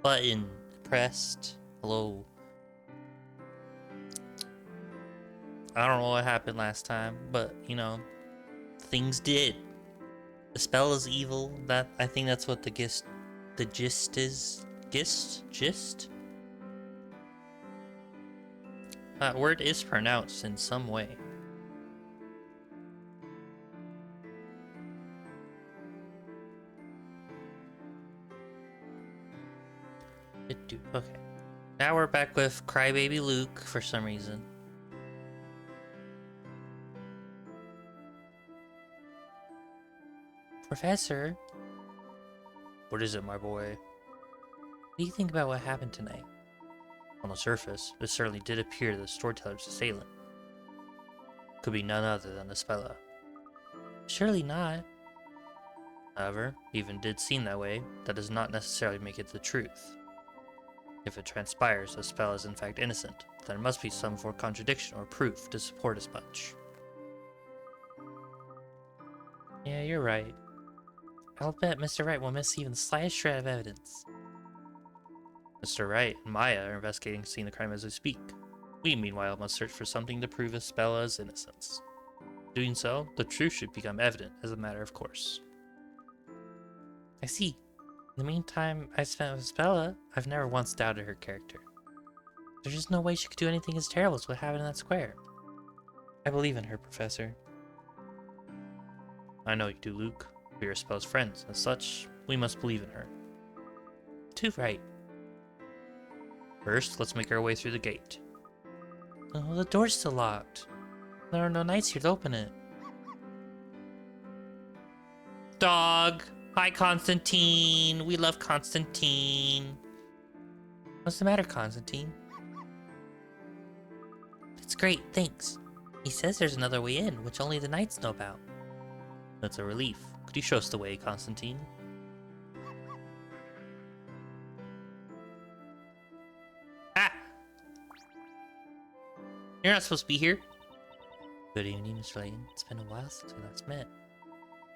button pressed. Hello. I don't know what happened last time, but you know, things did. The spell is evil. That I think that's what the gist is. Gist? That word is pronounced in some way. Okay. Now we're back with Crybaby Luke for some reason. Professor? What is it, my boy? What do you think about what happened tonight? On the surface, it certainly did appear the storyteller's assailant could be none other than Espella. Surely not. However, even did seem that way, that does not necessarily make it the truth. If it transpires Espella is in fact innocent, then there must be some form of contradiction or proof to support as much. Yeah, you're right. I'll bet Mr. Wright will miss even the slightest shred of evidence. Mr. Wright and Maya are investigating seeing the crime as we speak. We, meanwhile, must search for something to prove Espella's innocence. Doing so, the truth should become evident as a matter of course. I see. In the meantime I spent with Espella, I've never once doubted her character. There's just no way she could do anything as terrible as what happened in that square. I believe in her, Professor. I know you do, Luke. We are Espella's friends, as such, we must believe in her. Too right. First, let's make our way through the gate. Oh, the door's still locked. There are no knights here to open it. Dog! Hi, Constantine! We love Constantine! What's the matter, Constantine? It's great, thanks. He says there's another way in, which only the knights know about. That's a relief. Could you show us the way, Constantine? Ah! You're not supposed to be here. Good evening, Mr. Layton. It's been a while since we last met.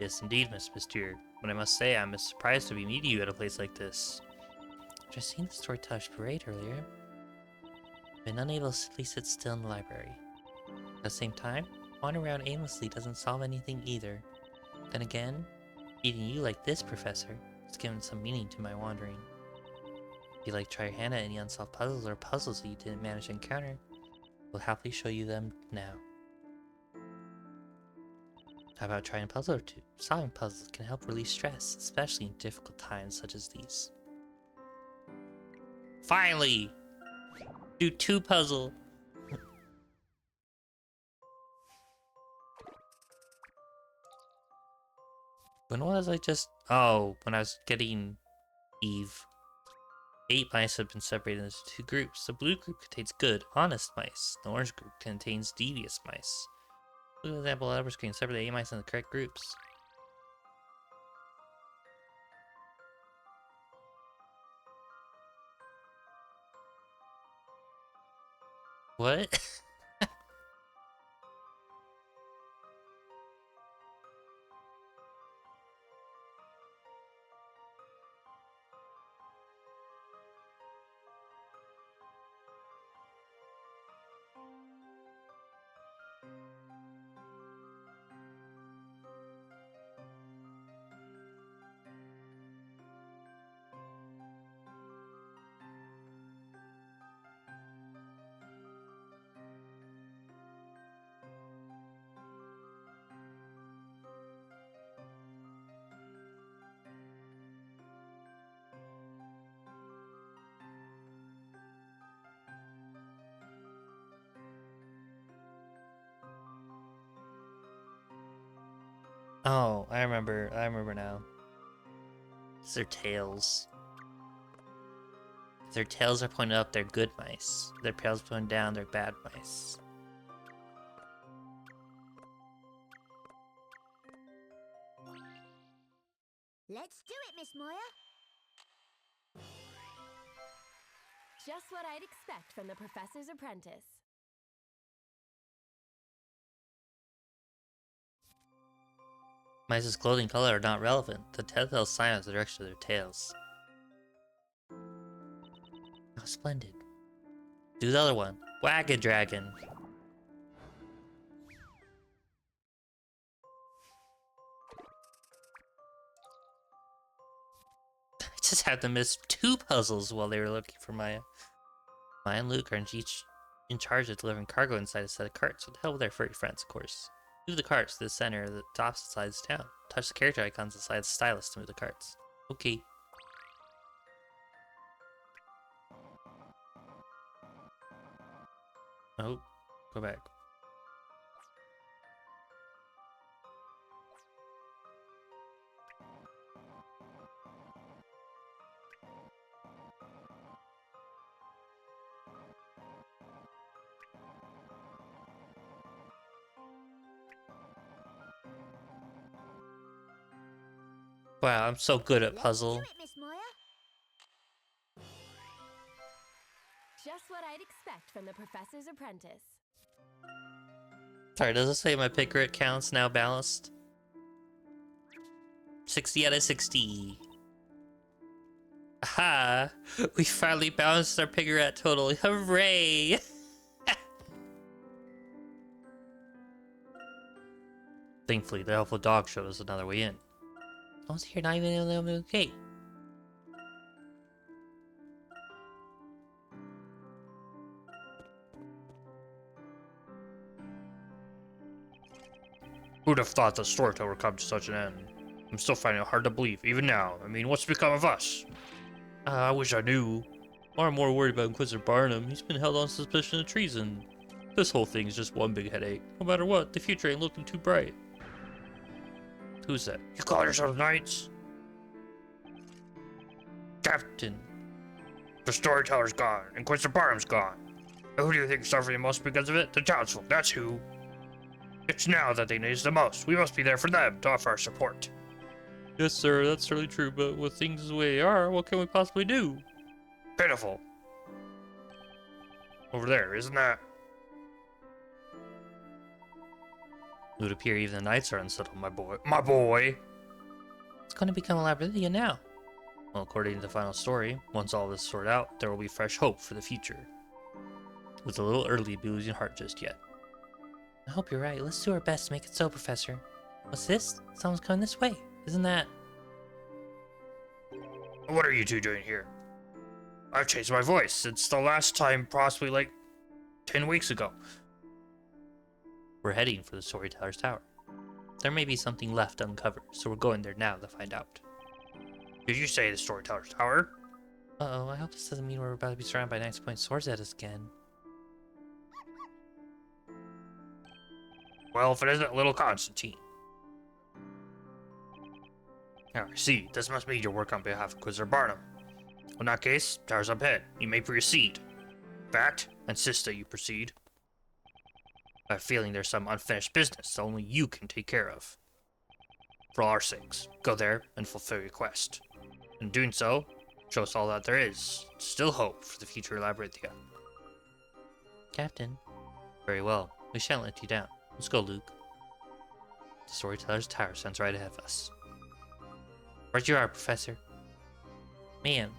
Yes, indeed, Miss Mystere. But I must say, I'm surprised to be meeting you at a place like this. I've just seen the storyteller's parade earlier. I've been unable to simply sit still in the library. At the same time, wandering around aimlessly doesn't solve anything either. Then again, meeting you like this, Professor, has given some meaning to my wandering. If you'd like to try your hand at any unsolved puzzles or puzzles that you didn't manage to encounter, we'll happily show you them now. How about trying a puzzle or two? Solving puzzles can help release stress, especially in difficult times such as these. Finally! Do 2 puzzle! When was I just... Oh, when I was getting Eve. 8 mice have been separated into 2 groups. The blue group contains good, honest mice. The orange group contains devious mice. For example, Albert can separate the 8 mice into the correct groups. What? Oh, I remember now. It's their tails. If their tails are pointed up, they're good mice. If their tails pointed down, they're bad mice. Let's do it, Miss Moya. Just what I'd expect from the professor's apprentice. Mice's clothing color are not relevant. The telltale sign is the direction of their tails. Oh, splendid. Do the other one. Wagon Dragon. I just had to miss 2 puzzles while they were looking for Maya. Maya and Luke are each in charge of delivering cargo inside a set of carts, with the help of their furry friends, of course. Move the carts to the center of the opposite sides of town. Touch the character icons inside the stylus to move the carts. Okay. Oh, go back. Wow, I'm so good at Let's puzzle. do it, Miss Moya. Just what I'd expect from the professor's apprentice. Sorry, does it say my pick rate count's now balanced? 60 out of 60. Aha! We finally balanced our Piggerat total. Hooray! Thankfully, the helpful dog showed us another way in. I was here, not even in the gate. Who'd have thought the storyteller would come to such an end? I'm still finding it hard to believe, even now. I mean, what's become of us? I wish I knew. I'm more worried about Inquisitor Barnum. He's been held on suspicion of treason. This whole thing is just one big headache. No matter what, the future ain't looking too bright. Who's that? You call yourselves knights? Captain. The storyteller's gone. Inquisitor Barnum's gone. Who do you think is suffering most because of it? The townsfolk, that's who. It's now that they need us the most. We must be there for them to offer our support. Yes, sir, that's certainly true, but with things the way they are, what can we possibly do? Pitiful. Over there, isn't that? It would appear even the knights are unsettled, my boy. My boy! It's going to become a labyrinthia now. Well, according to the final story, once all this is sorted out, there will be fresh hope for the future. It's a little early to be losing heart just yet. I hope you're right. Let's do our best to make it so, Professor. What's this? Someone's coming this way. Isn't that... What are you two doing here? I've changed my voice since the last time, possibly like 10 weeks ago. We're heading for the Storyteller's Tower. There may be something left uncovered, so we're going there now to find out. Did you say the Storyteller's Tower? Uh-oh, I hope this doesn't mean we're about to be surrounded by Knight's Point swords at us again. Well, if it isn't little Constantine. I see. This must mean your work on behalf of Inquisitor Barnum. In that case, tower's up ahead. You may proceed. In fact, I insist that you proceed. I have a feeling there's some unfinished business that only you can take care of. For all our sakes, go there and fulfill your quest. In doing so, show us all that there is still hope for the future Labyrinthia. Captain. Very well. We shan't let you down. Let's go, Luke. The Storyteller's Tower stands right ahead of us. Right you are, Professor. Man,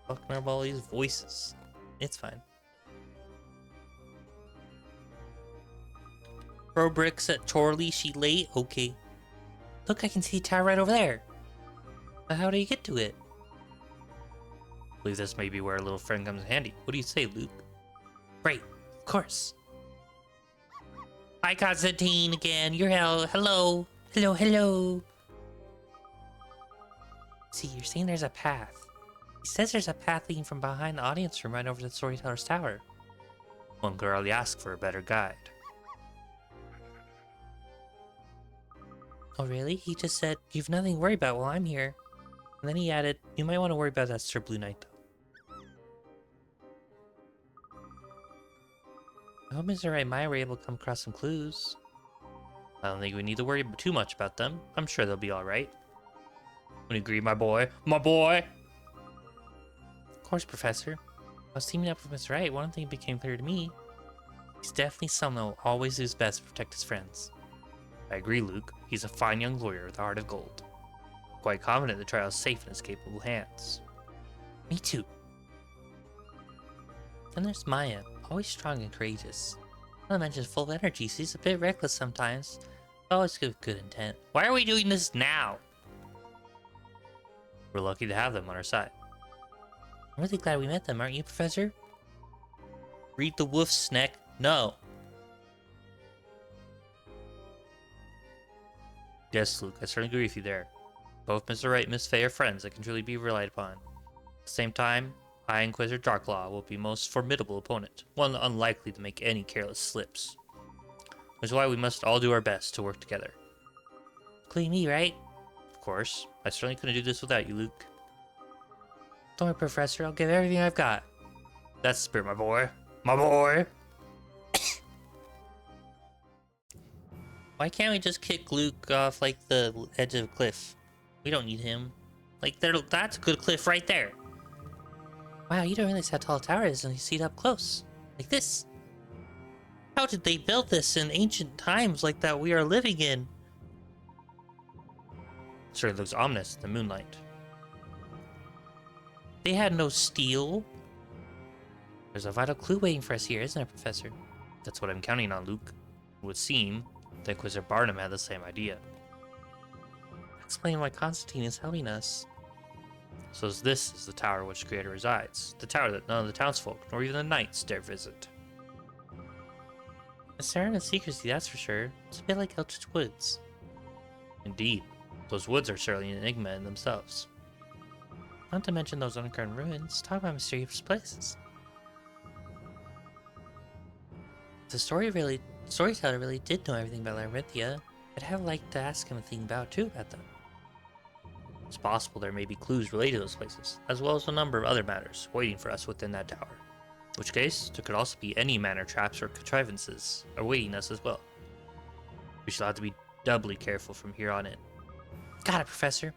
fucking up all these voices. It's fine. Throw bricks at Chorley, she late? Okay. Look, I can see the tower right over there. But how do you get to it? I believe this may be where a little friend comes in handy. What do you say, Luke? Right, of course. Hi, Constantine again. You're hello. Hello. See, you're saying there's a path. He says there's a path leading from behind the audience room right over to the Storyteller's Tower. One could hardly ask for a better guide. Oh, really? He just said, you've nothing to worry about while I'm here. And then he added, you might want to worry about that Sir Blue Knight, though. I hope Mr. Wright and Maya were able to come across some clues. I don't think we need to worry too much about them. I'm sure they'll be alright. Would you agree, my boy? My boy! Of course, Professor. I was teaming up with Mr. Wright. One thing became clear to me. He's definitely someone that will always do his best to protect his friends. I agree, Luke. He's a fine young lawyer with a heart of gold. Quite confident the trial is safe in his capable hands. Me too. Then there's Maya, always strong and courageous. Not to mention full of energy, she's a bit reckless sometimes, but always with good intent. Why are we doing this now? We're lucky to have them on our side. I'm really glad we met them, aren't you, Professor? Read the wolf's neck? No. Yes, Luke, I certainly agree with you there. Both Mr. Wright and Miss Fey are friends that can truly be relied upon. At the same time, I, Inquisitor Darklaw, will be a most formidable opponent, one unlikely to make any careless slips. Which is why we must all do our best to work together. Including me, right? Of course. I certainly couldn't do this without you, Luke. Don't worry, Professor. I'll give everything I've got. That's the spirit, my boy. My boy! Why can't we just kick Luke off, like, the edge of a cliff? We don't need him. Like, that's a good cliff right there. Wow, you don't realize how tall a tower is until you see it up close. Like this. How did they build this in ancient times like that we are living in? It sure looks ominous in the moonlight. They had no steel. There's a vital clue waiting for us here, isn't there, Professor? That's what I'm counting on, Luke. It would seem that Inquisitor Barnum had the same idea. Explain why Constantine is helping us. So this is the tower which the Creator resides. The tower that none of the townsfolk, nor even the knights, dare visit. A siren of secrecy, that's for sure. It's a bit like Eldritch Woods. Indeed. Those woods are certainly an enigma in themselves. Not to mention those underground ruins. Talk about mysterious places. If the storyteller really did know everything about Labyrinthia, I'd have liked to ask him a thing about them. It's possible there may be clues related to those places, as well as a number of other matters waiting for us within that tower. In which case, there could also be any manner traps or contrivances awaiting us as well. We shall have to be doubly careful from here on in. Got it, Professor.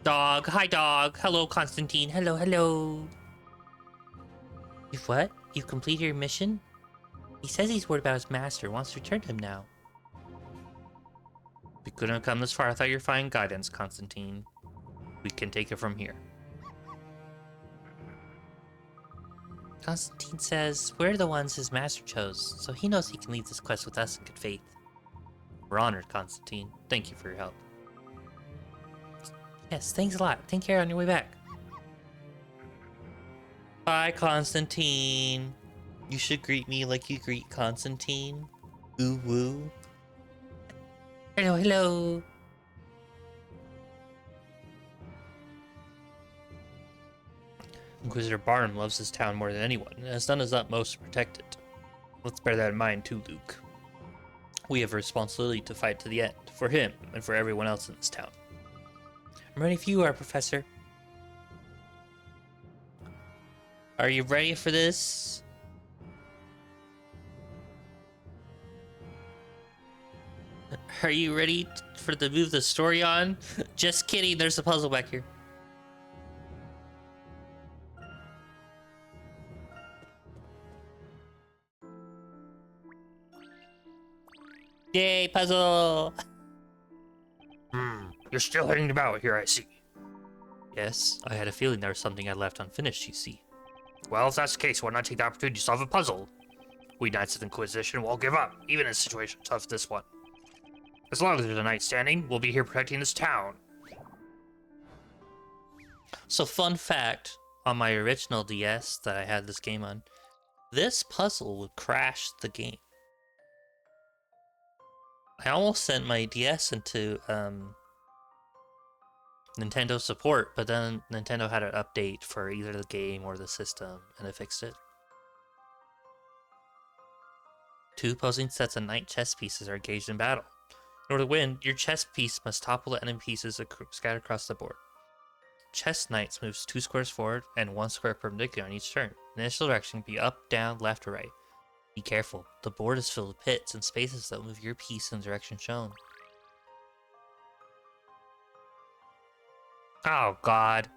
Dog, hi dog. Hello, Constantine. Hello, hello. You've what? You've completed your mission? He says he's worried about his master, wants to return to him now. We couldn't have come this far without your fine guidance, Constantine. We can take it from here. Constantine says we're the ones his master chose, so he knows he can lead this quest with us in good faith. We're honored, Constantine. Thank you for your help. Yes, thanks a lot. Take care on your way back. Bye, Constantine. You should greet me like you greet Constantine. Ooh woo. Hello, hello. Inquisitor Barnum loves his town more than anyone, and has done his utmost to protect it. Let's bear that in mind too, Luke. We have a responsibility to fight to the end, for him, and for everyone else in this town. I'm ready for you, our Professor. Are you ready for this? Are you ready to move the story on? Just kidding, there's a puzzle back here. Yay, puzzle! You're still hanging about here, I see. Yes, I had a feeling there was something I left unfinished, you see. Well, if that's the case, why not take the opportunity to solve a puzzle? We Knights of the Inquisition won't give up, even in a situation tough as this one. As long as there's a knight standing, we'll be here protecting this town. So, fun fact, on my original DS that I had this game on, this puzzle would crash the game. I almost sent my DS into Nintendo support, but then Nintendo had an update for either the game or the system, and it fixed it. Two opposing sets of knight chess pieces are engaged in battle. In order to win, your chess piece must topple the enemy pieces scattered across the board. Chess knights moves 2 squares forward and 1 square perpendicular on each turn. The initial direction can be up, down, left, or right. Be careful, the board is filled with pits and spaces that will move your piece in the direction shown. Oh god.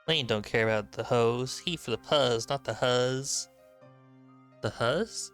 Layton don't care about the hoes. He for the puzz, not the huzz. The huzz?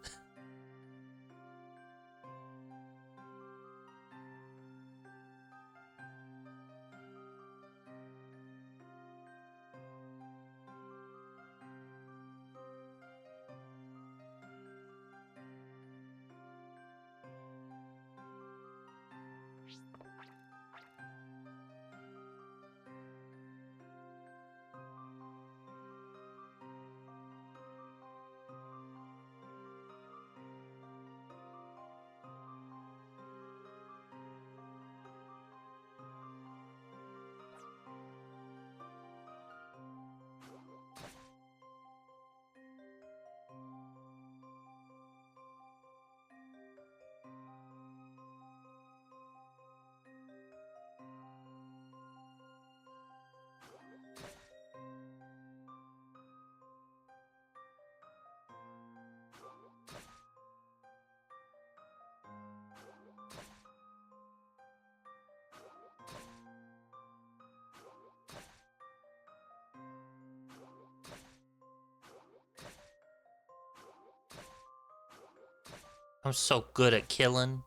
I'm so good at killing.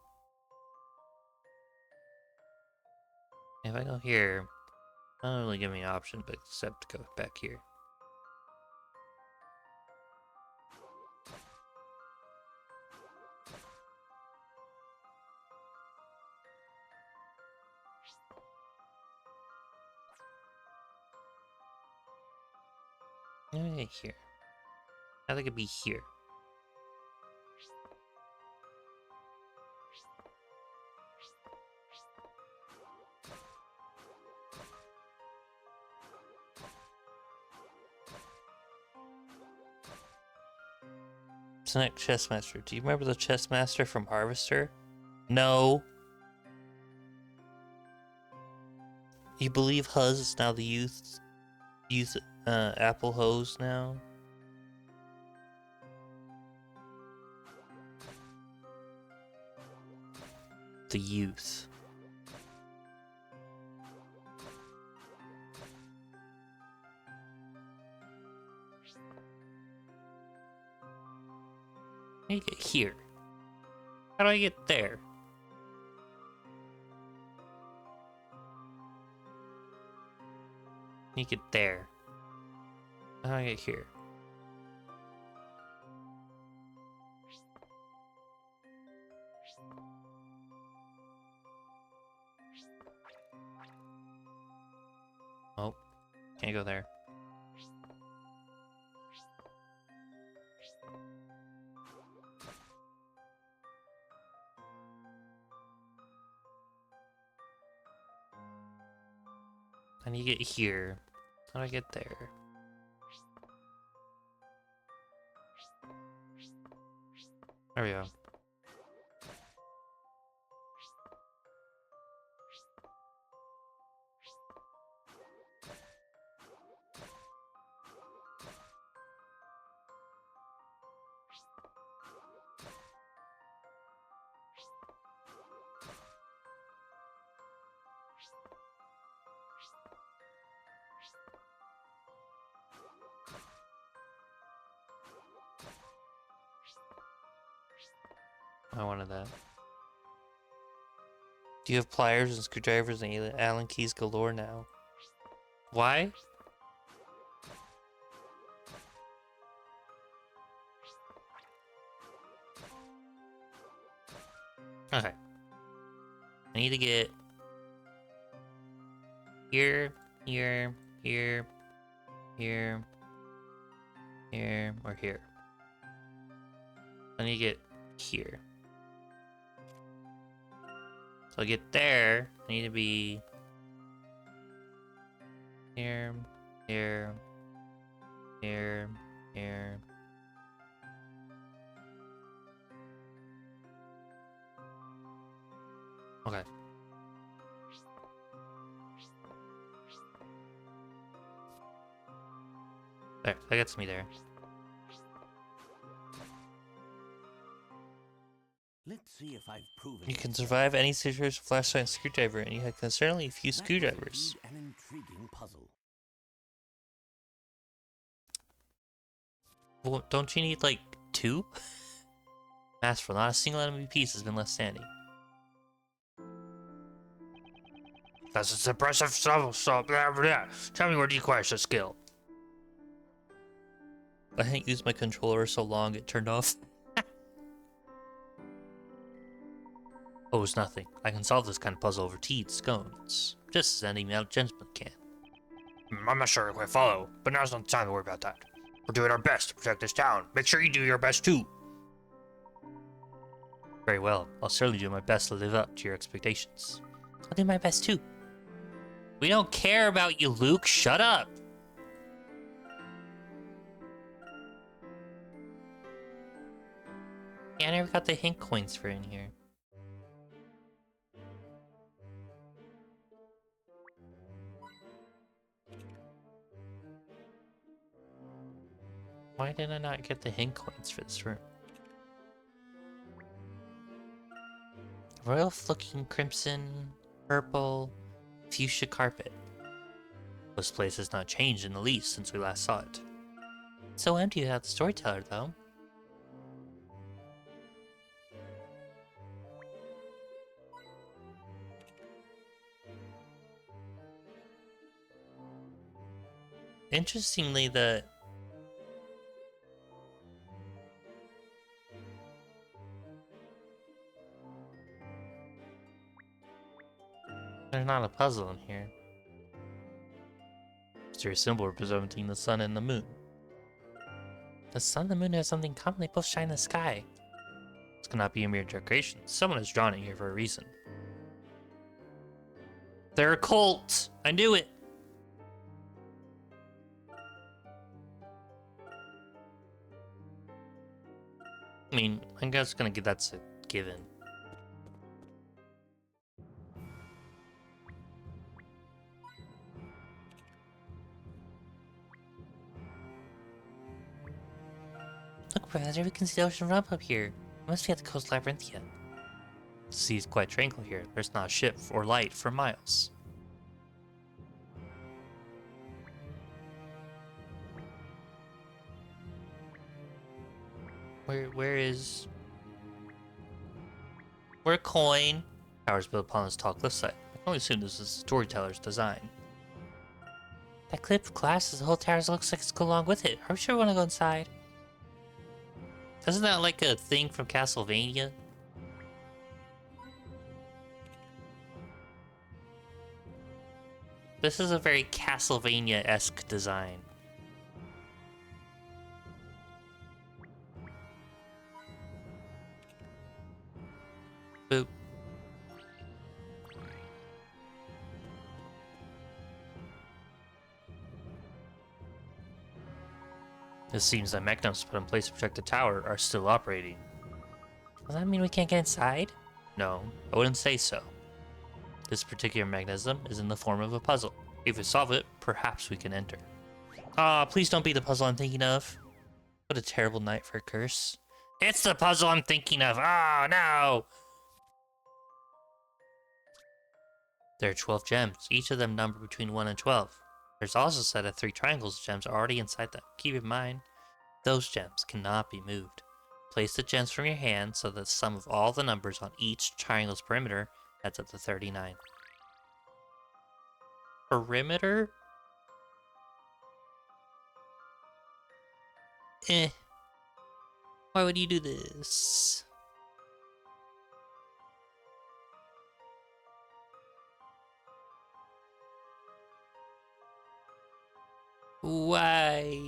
If I go here, it doesn't really give me an option, but except to go back here. Okay, here. Now they could be here. Select chess master. Do you remember the chess master from Harvester? No. You believe Huz is now the youth Apple hose now? The youth. How do I get here? How do I get there? You get there. How do I get here? Oh, can't go there. I need to get here. How do I get there? There we go. I wanted that. Do you have pliers and screwdrivers and Allen keys galore now? Why? Okay. I need to get here, here, here, here, here, or here. I need to get here. So I get there, I need to be here, here, here, here. Okay. There, that gets me there. Let's see if I've proven You it. can survive any situation with flashlight and screwdriver, and you have concerningly a few That was screwdrivers. indeed an intriguing puzzle. Well, don't you need like 2? Masterful, not a single enemy piece has been left standing. That's a suppressive so blah, blah, blah. Tell me where do you acquire such skill? I hadn't used my controller so long it turned off. Oh, it's nothing. I can solve this kind of puzzle over tea and scones, just as any gentleman can. I'm not sure if I follow, but now's not the time to worry about that. We're doing our best to protect this town. Make sure you do your best too. Very well. I'll certainly do my best to live up to your expectations. I'll do my best too. We don't care about you, Luke. Shut up. Yeah, I never got the hint coins for in here. Why did I not get the hint coins for this room? Royal looking crimson, purple, fuchsia carpet. This place has not changed in the least since we last saw it. It's so empty without the storyteller, though. Interestingly, there's not a puzzle in here. Is there a symbol representing the sun and the moon? The sun and the moon have something in common. They both shine in the sky. This cannot be a mere decoration. Someone has drawn it here for a reason. They're a cult! I knew it! I mean, I'm just gonna give that's a given. Look, Professor, we can see the ocean rump up here. We must be at the coast labyrinthia. The sea is quite tranquil here. There's not a ship or light for miles. Where coin? Towers built upon this tall cliffside. I can only assume this is a storyteller's design. That clip of glass is the whole tower looks like it's go along with it. Are we sure we want to go inside? Isn't that like a thing from Castlevania? This is a very Castlevania-esque design. Boop. It seems that mechanisms put in place to protect the tower are still operating. Does that mean we can't get inside? No, I wouldn't say so. This particular mechanism is in the form of a puzzle. If we solve it, perhaps we can enter. Ah, please don't be the puzzle I'm thinking of. What a terrible night for a curse. It's the puzzle I'm thinking of! Oh, no! There are 12 gems, each of them numbered between 1 and 12. There's also a set of 3 triangles of gems already inside them. Keep in mind, those gems cannot be moved. Place the gems from your hand so that the sum of all the numbers on each triangle's perimeter adds up to 39. Perimeter? Why would you do this? Why?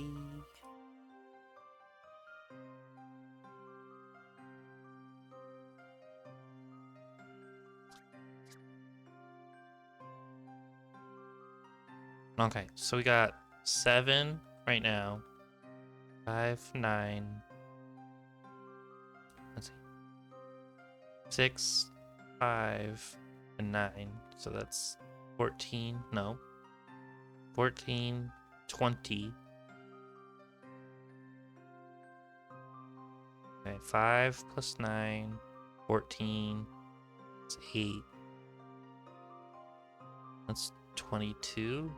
Okay, so we got 7 right now. 5, 9. Let's see. 6, 5, and 9. So that's 14. No. 14, 20. Okay, 5 plus 9, 14. That's 8. That's 22.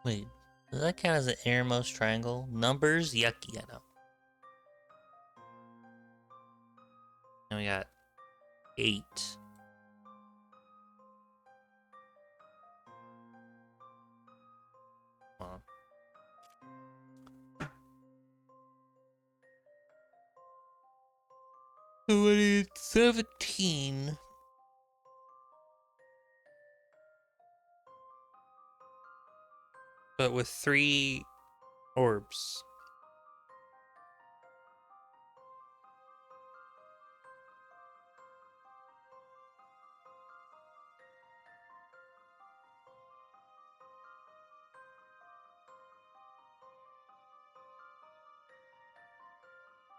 Wait, does that count as an innermost triangle? Numbers? Yucky, I know. And we got 8. Hold on. So what is 17? But with 3 orbs.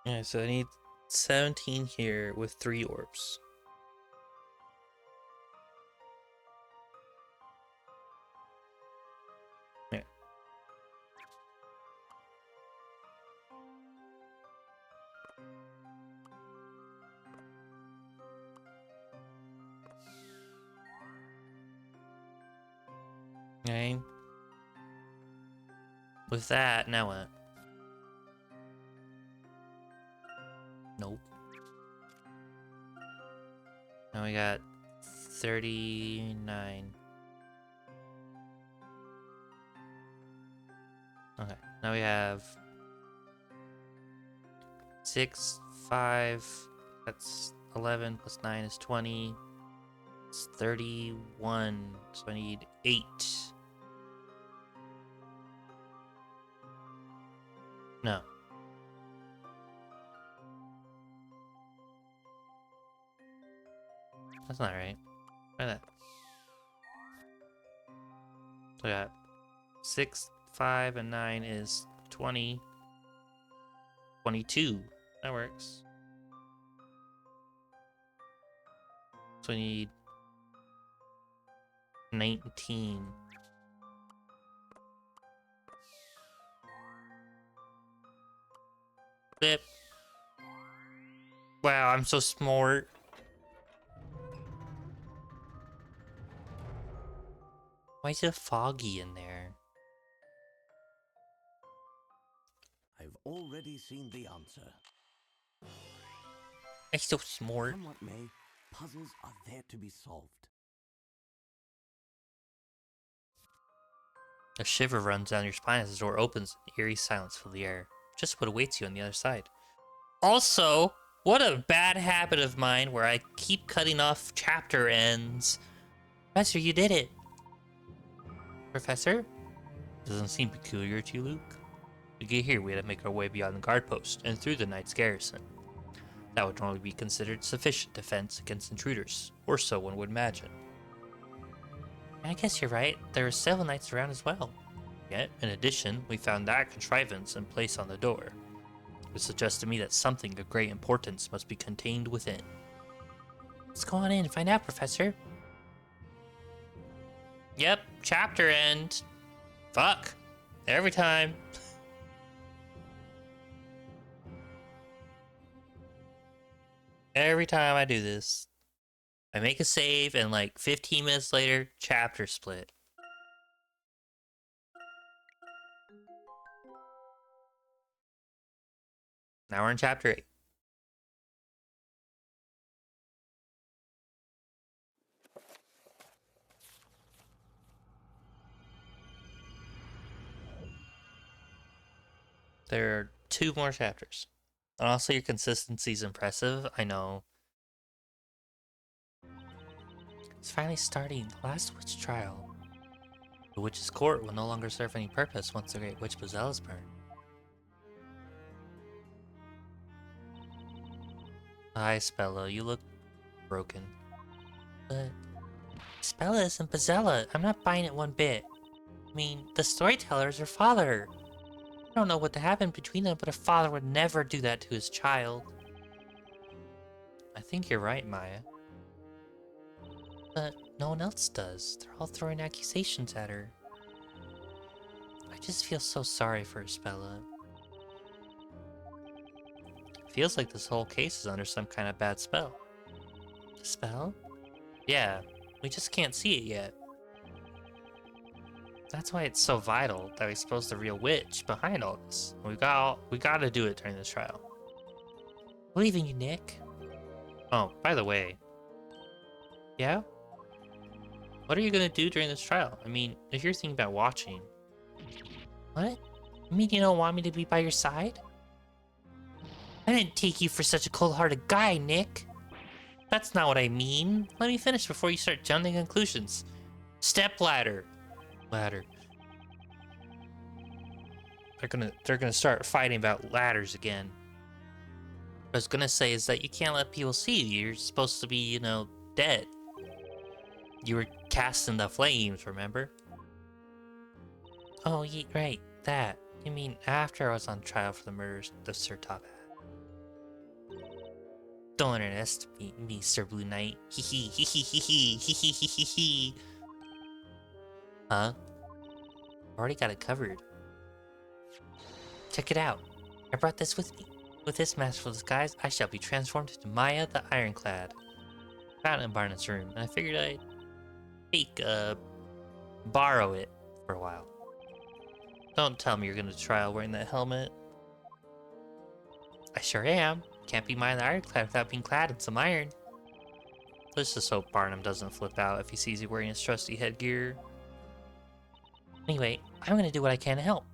Yeah, so I need 17 here with 3 orbs. Yeah. Okay. With that, now what? Nope. Now we got 39. Okay. Now we have 6, 5. That's 11 plus 9 is 20. It's 31. So I need 8. No. That's not right. Try that. So I got 6, 5, and 9 is 20. 22. That works. So I need 19. Flip. Wow, I'm so smart. Why is it foggy in there? I've already seen the answer. I'm so smart. Come what may, puzzles are there to be solved. A shiver runs down your spine as the door opens. Eerie silence fills the air. Just what awaits you on the other side. Also, what a bad habit of mine where I keep cutting off chapter ends. Professor, you did it. Professor? Doesn't seem peculiar to you, Luke. To get here, we had to make our way beyond the guard post and through the knight's garrison. That would normally be considered sufficient defense against intruders, or so one would imagine. I guess you're right. There were several knights around as well. Yet, in addition, we found that contrivance in place on the door. It suggests to me that something of great importance must be contained within. Let's go on in and find out, Professor. Yep, chapter end. Fuck. Every time. Every time I do this. I make a save and like 15 minutes later, chapter split. Now we're in chapter 8. There are 2 more chapters. And also your consistency is impressive, I know. It's finally starting, the last witch trial. The witch's court will no longer serve any purpose once the great witch Bazelle is burned. Hi, Spella, you look broken. But Spella isn't Bazella. I'm not buying it one bit. I mean, the storyteller is her father. I don't know what happened between them, but a father would never do that to his child. I think you're right, Maya. But no one else does. They're all throwing accusations at her. I just feel so sorry for Spella. Feels like this whole case is under some kind of bad spell. A spell? Yeah, we just can't see it yet. That's why it's so vital that we expose the real witch behind all this. We gotta do it during this trial. Believe in you, Nick. Oh, by the way. Yeah? What are you gonna do during this trial? I mean, if you're thinking about watching. What? You mean you don't want me to be by your side? I didn't take you for such a cold-hearted guy, Nick. That's not what I mean. Let me finish before you start jumping conclusions. Step ladder. Ladder. They're gonna start fighting about ladders again. What I was gonna say is that you can't let people see you. You're supposed to be, you know, dead. You were cast in the flames, remember? Oh, yeah, right, that. You mean after I was on trial for the murders of Sir Top Hat? Don't underestimate me, Sir Blue Knight. Hee hee hee hee hee hee hee hee hee hee hee. Huh? Already got it covered. Check it out. I brought this with me. With this masterful disguise, I shall be transformed into Maya the Ironclad. Found it in Barnett's room, and I figured I'd borrow it for a while. Don't tell me you're gonna trial wearing that helmet. I sure am. Can't be mine the ironclad without being clad in some iron. Let's just hope Barnum doesn't flip out if he sees you wearing his trusty headgear. Anyway, I'm gonna do what I can to help.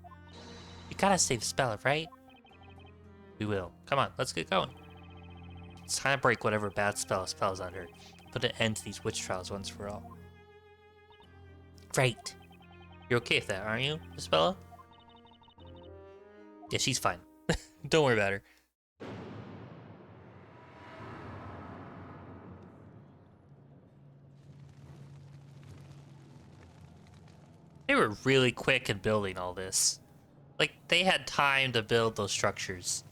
We gotta save Spella, right? We will. Come on, let's get going. It's time to break whatever bad spell's under. Put an end to these witch trials once for all. Right. You're okay with that, aren't you, Miss Bella? Yeah, she's fine. Don't worry about her. They were really quick in building all this. Like, they had time to build those structures.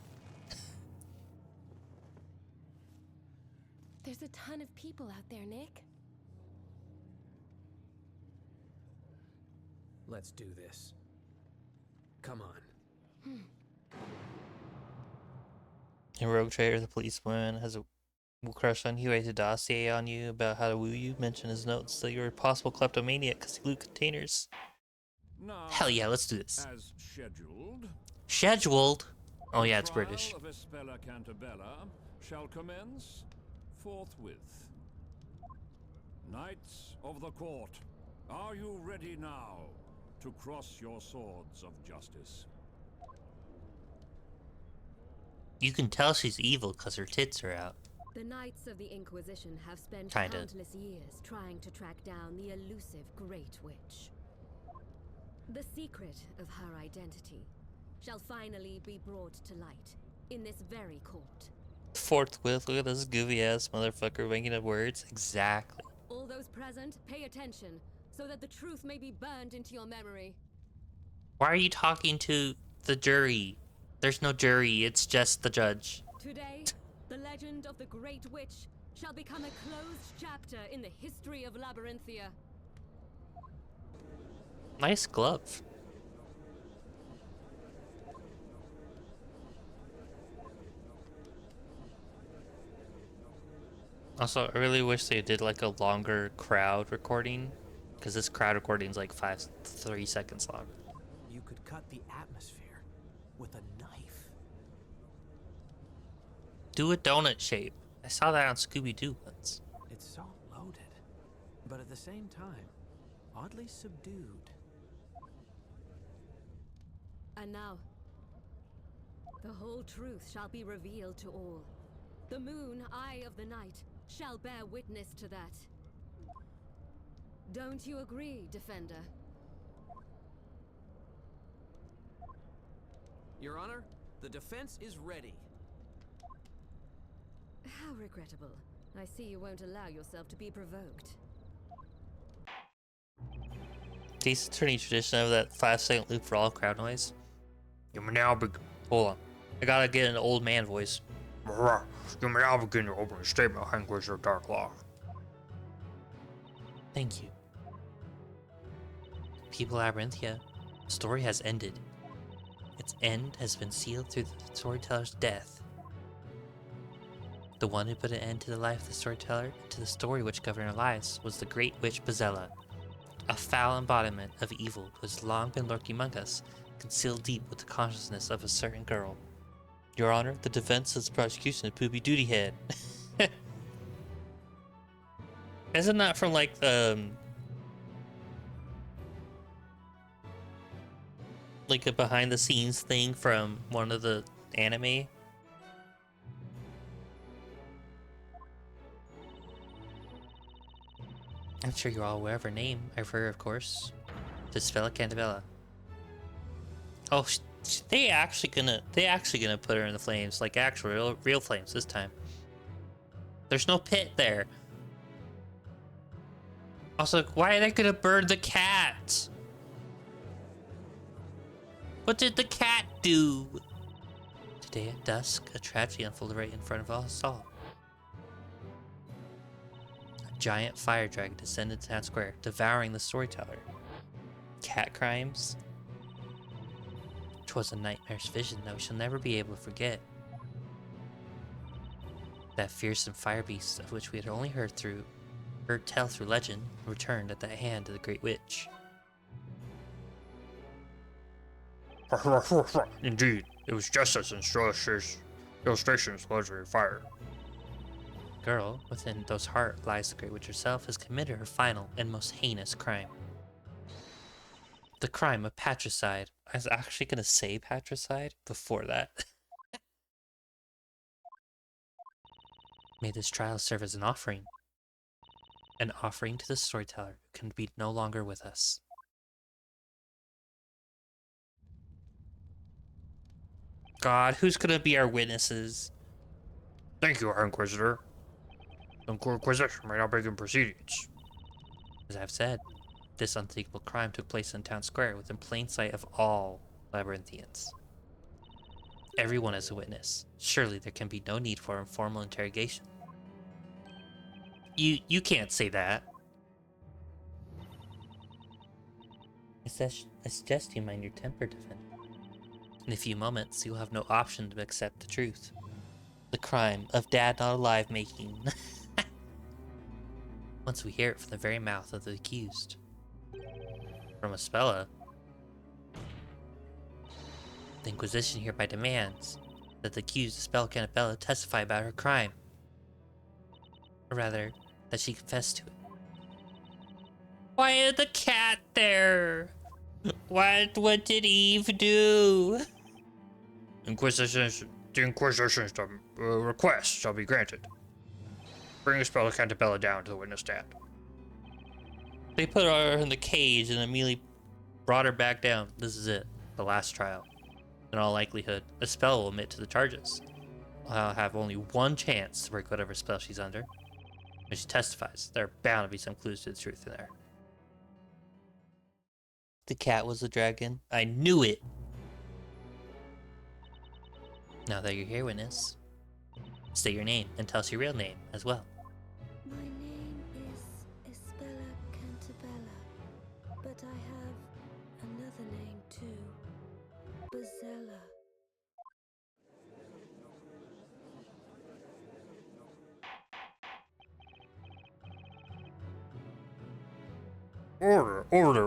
There's a ton of people out there, Nick. Let's do this. Come on. And Rogue Trader, the policeman, has a crush on you, writes a dossier on you about how to woo you, mention his notes that you're a possible kleptomaniac because you loot containers. Now, Hell yeah, let's do this. as scheduled, Scheduled? Oh yeah, it's trial British. of Espella Cantabella shall commence forthwith. Knights of the court, are you ready now to cross your swords of justice? You can tell she's evil because her tits are out. The Knights of the Inquisition have spent Kinda. countless years trying to track down the elusive Great Witch. The secret of her identity shall finally be brought to light in this very court. Forthwith, look at this goofy ass motherfucker making up words. Exactly. All those present, pay attention, so that the truth may be burned into your memory. Why are you talking to the jury? There's no jury, it's just the judge. Today, the legend of the Great Witch shall become a closed chapter in the history of Labyrinthia. Nice glove. Also, I really wish they did like a longer crowd recording, because this crowd recording is like 3 seconds long. You could cut the atmosphere with a knife. Do a donut shape. I saw that on Scooby-Doo once. It's so loaded, but at the same time, oddly subdued. And now, the whole truth shall be revealed to all. The moon, eye of the night, shall bear witness to that. Don't you agree, Defender? Your Honor, the defense is ready. How regrettable. I see you won't allow yourself to be provoked. Decent turning tradition of that 5-second loop for all crowd noise. You may now begin. Hold on. I gotta get an old man voice. You may now begin your opening statement, Hanguish of Dark Law. Thank you. People of Labyrinthia, the story has ended. Its end has been sealed through the storyteller's death. The one who put an end to the life of the storyteller and to the story which governed our lives was the great witch Bazella, a foul embodiment of evil who has long been lurking among us, concealed deep with the consciousness of a certain girl. Your Honor, the defense is the prosecution of Poopy Duty Head. Isn't that from like like a behind the scenes thing from one of the anime? I'm sure you're all aware of her name. I've heard, of course. Espella Cantabella. Oh, they actually gonna put her in the flames, like actual real flames this time. There's no pit there. Also, why are they gonna burn the cat? What did the cat do? Today at dusk, a tragedy unfolded right in front of us all. A giant fire dragon descended to town square, devouring the storyteller. Cat crimes? 'Twas a nightmarish vision that we shall never be able to forget. That fearsome fire beast of which we had only heard tell through legend returned at the hand of the Great Witch. Indeed, it was just as illustrations was fire. Girl, within those heart lies the Great Witch herself, has committed her final and most heinous crime. The crime of patricide. I was actually gonna say patricide before that. May this trial serve as an offering. An offering to the storyteller who can be no longer with us. God, who's gonna be our witnesses? Thank you, Inquisitor. The Inquisition may now begin proceedings. As I've said, this unthinkable crime took place in town square within plain sight of all labyrinthians. Everyone is a witness. Surely there can be no need for informal interrogation. You can't say that. I suggest you mind your temper, Defender. In a few moments, you'll have no option to accept the truth. The crime of Dad Not Alive making. Once we hear it from the very mouth of the accused. From Espella. The Inquisition hereby demands that the accused Espella Cannabella testify about her crime. Or rather, that she confessed to it. Why is the cat there? What did Eve do? The Inquisition's request shall be granted. Bring Espella Cantabella down to the witness stand. They put her in the cage and immediately brought her back down. This is it. The last trial. In all likelihood, Espella will admit to the charges. I'll have only one chance to break whatever spell she's under. When she testifies, there are bound to be some clues to the truth in there. The cat was a dragon. I knew it! Now that you're here, witness, state your name and tell us your real name as well. My name is Espella Cantabella, but I have another name too. Bazella.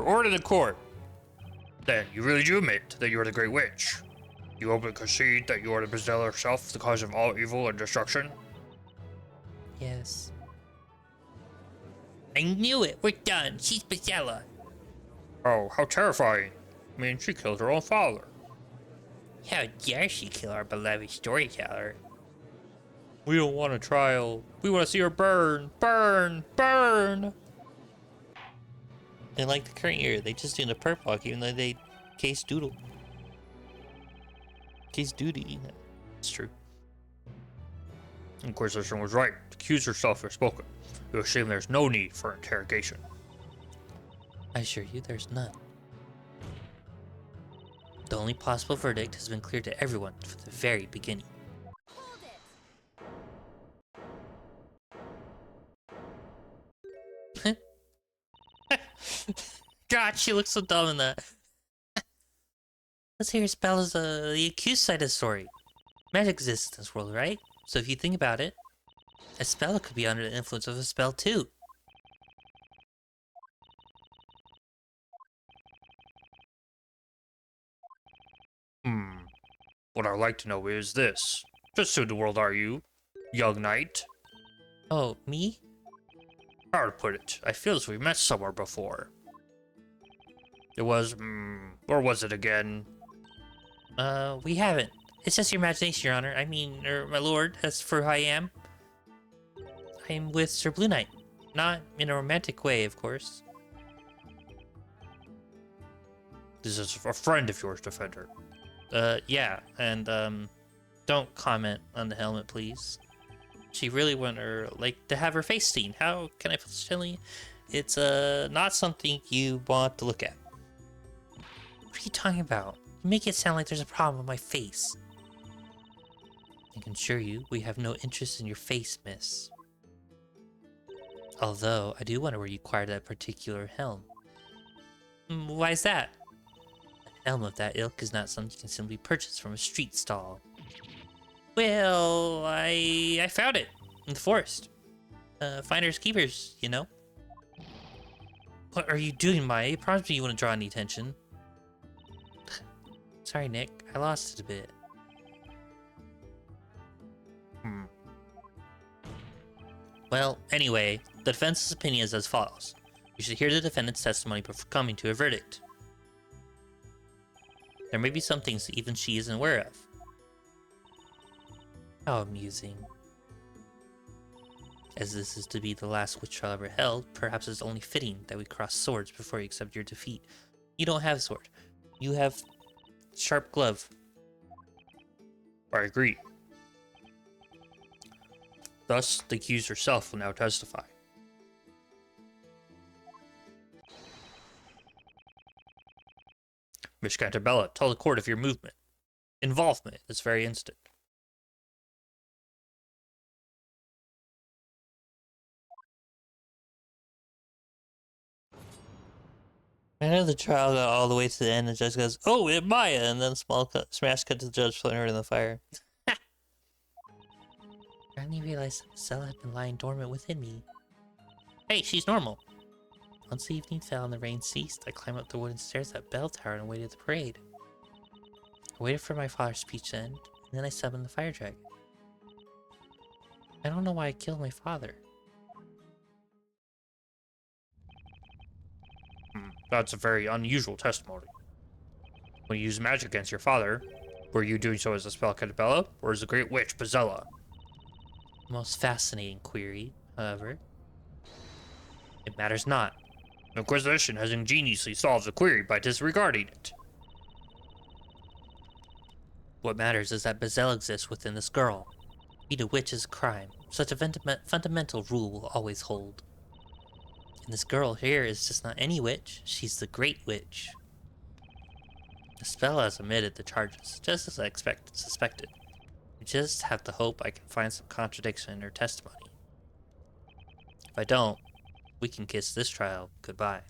Order the court! Then, you really do admit that you are the Great Witch? You openly concede that you are the Bazella herself, the cause of all evil and destruction? Yes. I knew it! We're done! She's Bazella! Oh, how terrifying! I mean, she killed her own father. How dare she kill our beloved storyteller? We don't want a trial. We want to see her burn! Burn! Burn! And like the current year, they just do the perp walk even though they case doodle. Case duty. It's true. Inquisition was right. The accuser herself has spoken. It was a shame there's no need for interrogation. I assure you there's none. The only possible verdict has been clear to everyone from the very beginning. Hold it! God, she looks so dumb in that. Let's hear Spella's the accused side of the story. Magic exists in this world, right? So if you think about it, Espella could be under the influence of a spell too. What I'd like to know is this. Just who in the world are you, young knight? Oh, me? How to put it? I feel as we met somewhere before. It was, where was it again? We haven't. It's just your imagination, Your Honor. I mean, my lord, as for who I am. I am with Sir Blue Knight. Not in a romantic way, of course. This is a friend of yours, Defender. Yeah, and, don't comment on the helmet, please. She really wanted her, like, to have her face seen. How can I put this gently? It's, not something you want to look at. What are you talking about? You make it sound like there's a problem with my face. I can assure you, we have no interest in your face, miss. Although, I do wonder where you acquired that particular helm. Why is that? An helm of that ilk is not something you can simply purchase from a street stall. Well, I found it in the forest. Finders keepers, you know. What are you doing, Maya? You promised me you wouldn't draw any attention. Sorry, Nick. I lost it a bit. Well, anyway, the defense's opinion is as follows. You should hear the defendant's testimony before coming to a verdict. There may be some things that even she isn't aware of. How amusing. As this is to be the last witch trial ever held, perhaps it's only fitting that we cross swords before you accept your defeat. You don't have a sword. You have sharp glove. I agree. Thus, the accused herself will now testify. Miss Cantabella, tell the court of your involvement this very instant. I know the trial got all the way to the end and the judge goes, "Oh, it Maya," and then smash cut to the judge floating her in the fire. I didn't realize that the cell had been lying dormant within me. Hey, she's normal. Once the evening fell and the rain ceased, I climbed up the wooden stairs at Bell Tower and awaited the parade. I waited for my father's speech to end, and then I summoned the fire dragon. I don't know why I killed my father. That's a very unusual testimony. When you use magic against your father, were you doing so as a spell Cantabella, or as a great witch Bazella? Most fascinating query, however. It matters not. The Inquisition has ingeniously solved the query by disregarding it. What matters is that Bazella exists within this girl. Being a witch is a crime. Such a fundamental rule will always hold. And this girl here is just not any witch, she's the Great Witch. The spell has omitted the charges, just as I suspected. I just have to hope I can find some contradiction in her testimony. If I don't, we can kiss this trial goodbye.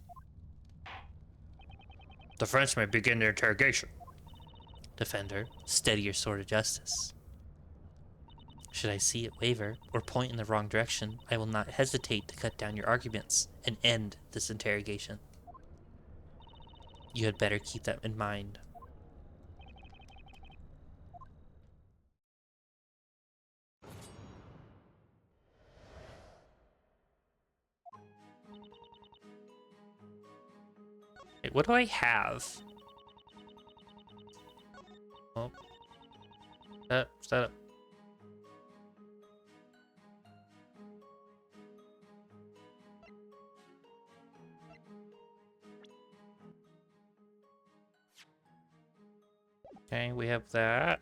The French may begin their interrogation. Defender, steady your sword of justice. Should I see it waver, or point in the wrong direction, I will not hesitate to cut down your arguments and end this interrogation. You had better keep that in mind. Wait, what do I have? Oh. Set up. Okay, we have that.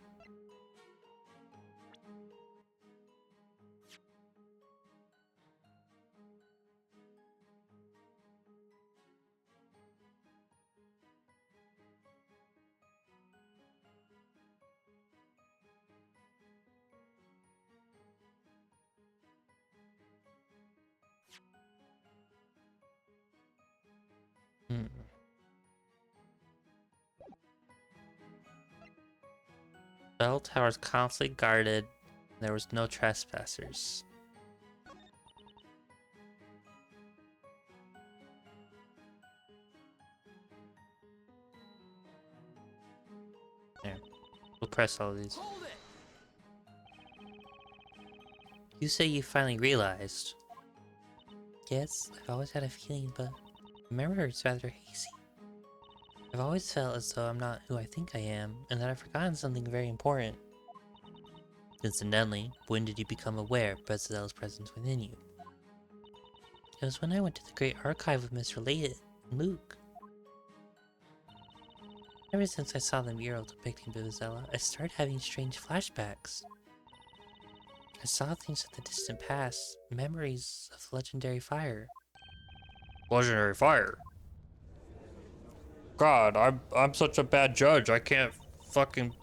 Bell Tower is constantly guarded. There was no trespassers. There. We'll press all of these. You say you finally realized. Yes, I've always had a feeling, but the memory is rather hazy. I've always felt as though I'm not who I think I am, and that I've forgotten something very important. Incidentally, when did you become aware of Bezella's presence within you? It was when I went to the Great Archive with Mr. Layton and Luke. Ever since I saw the mural depicting Bezella, I started having strange flashbacks. I saw things of the distant past, memories of the legendary fire. Legendary fire? God, I'm such a bad judge. I can't fucking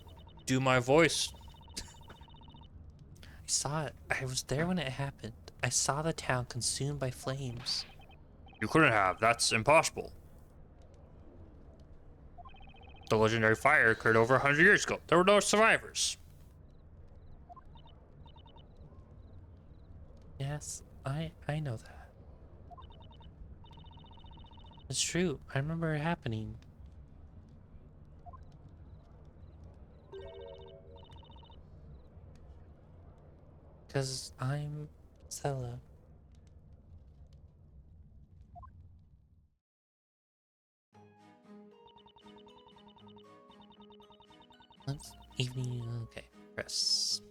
do my voice. I saw it. I was there when it happened. I saw the town consumed by flames. You couldn't have. That's impossible. The legendary fire occurred over 100 years ago. There were no survivors. Yes, I know that. It's true. I remember it happening. Because I'm Stella. Once evening, okay, press.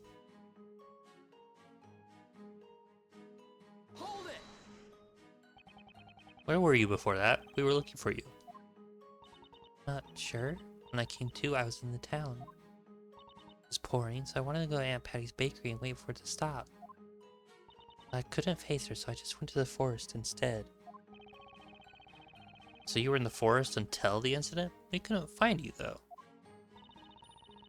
Hold it! Where were you before that? We were looking for you. Not sure. When I came to, I was in the town. It was pouring, so I wanted to go to Aunt Patty's bakery and wait for it to stop. I couldn't face her, so I just went to the forest instead. So you were in the forest until the incident? We couldn't find you, though.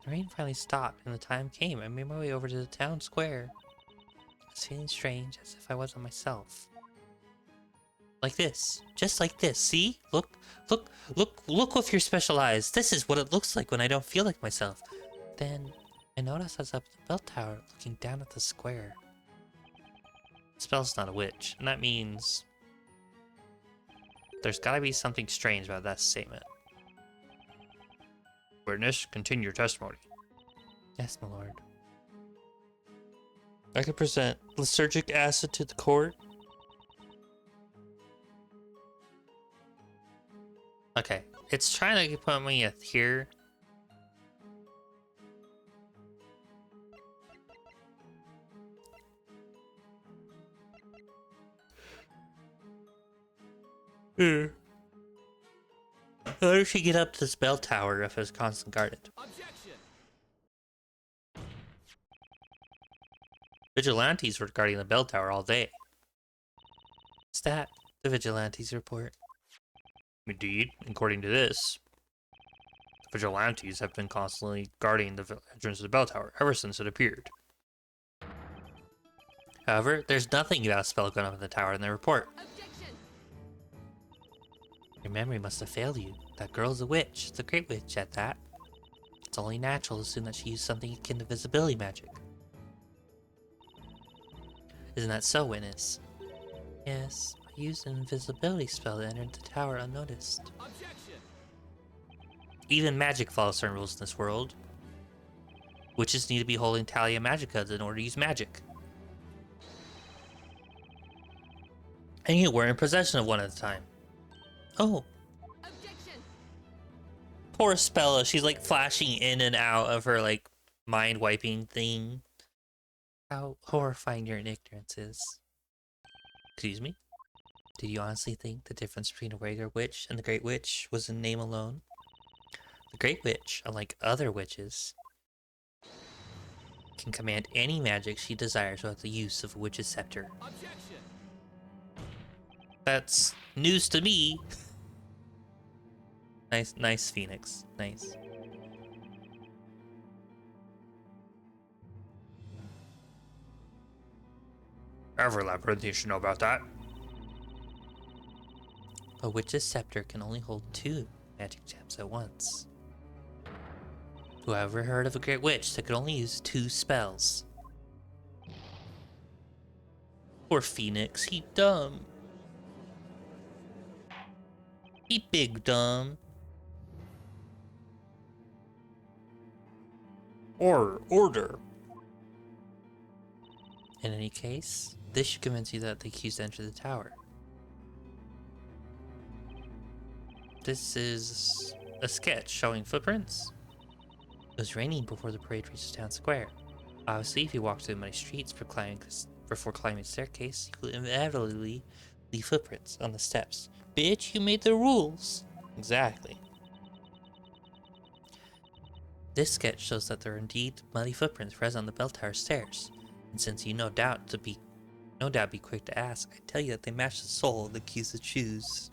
The rain finally stopped, and the time came. I made my way over to the town square. I was feeling strange, as if I wasn't myself. Like this. Just like this. See? Look with your special eyes. This is what it looks like when I don't feel like myself. Then, I noticed I was up at the bell tower, looking down at the square. Spell's not a witch, and that means there's gotta be something strange about that statement. Witness, continue your testimony. Yes, my lord. I can present lysergic acid to the court. Okay, it's trying to put me here. How does she get up to this bell tower if it's constantly guarded? Objection! Vigilantes were guarding the bell tower all day. Stat, the vigilantes report. Indeed, according to this, the vigilantes have been constantly guarding the entrance of the bell tower ever since it appeared. However, there's nothing about a spell going up in the tower in the report. Objection! Your memory must have failed you. That girl's a witch. The Great Witch at that. It's only natural to assume that she used something akin to visibility magic. Isn't that so, witness? Yes, I used an invisibility spell that entered the tower unnoticed. Objection! Even magic follows certain rules in this world. Witches need to be holding Talia Magicas in order to use magic. And you were in possession of one at the time. Oh. Objection! Poor Spella, she's like flashing in and out of her like mind wiping thing. How horrifying your ignorance is. Excuse me? Did you honestly think the difference between a regular witch and the Great Witch was in name alone? The Great Witch, unlike other witches, can command any magic she desires without the use of a witch's scepter. Objection! That's news to me. Nice, Phoenix. Nice. Every labyrinthian should know about that. A witch's scepter can only hold 2 magic gems at once. Who ever heard of a great witch that could only use 2 spells? Poor Phoenix, he dumb. He big dumb. Order. In any case, this should convince you that the accused entered the tower. This is a sketch showing footprints. It was raining before the parade reached the town square. Obviously, if you walked through the muddy streets before climbing the staircase, you will inevitably leave footprints on the steps. Bitch, you made the rules. Exactly. This sketch shows that there are indeed muddy footprints present on the bell tower stairs. And since you no doubt be quick to ask, I tell you that they match the sole of the accused's shoes.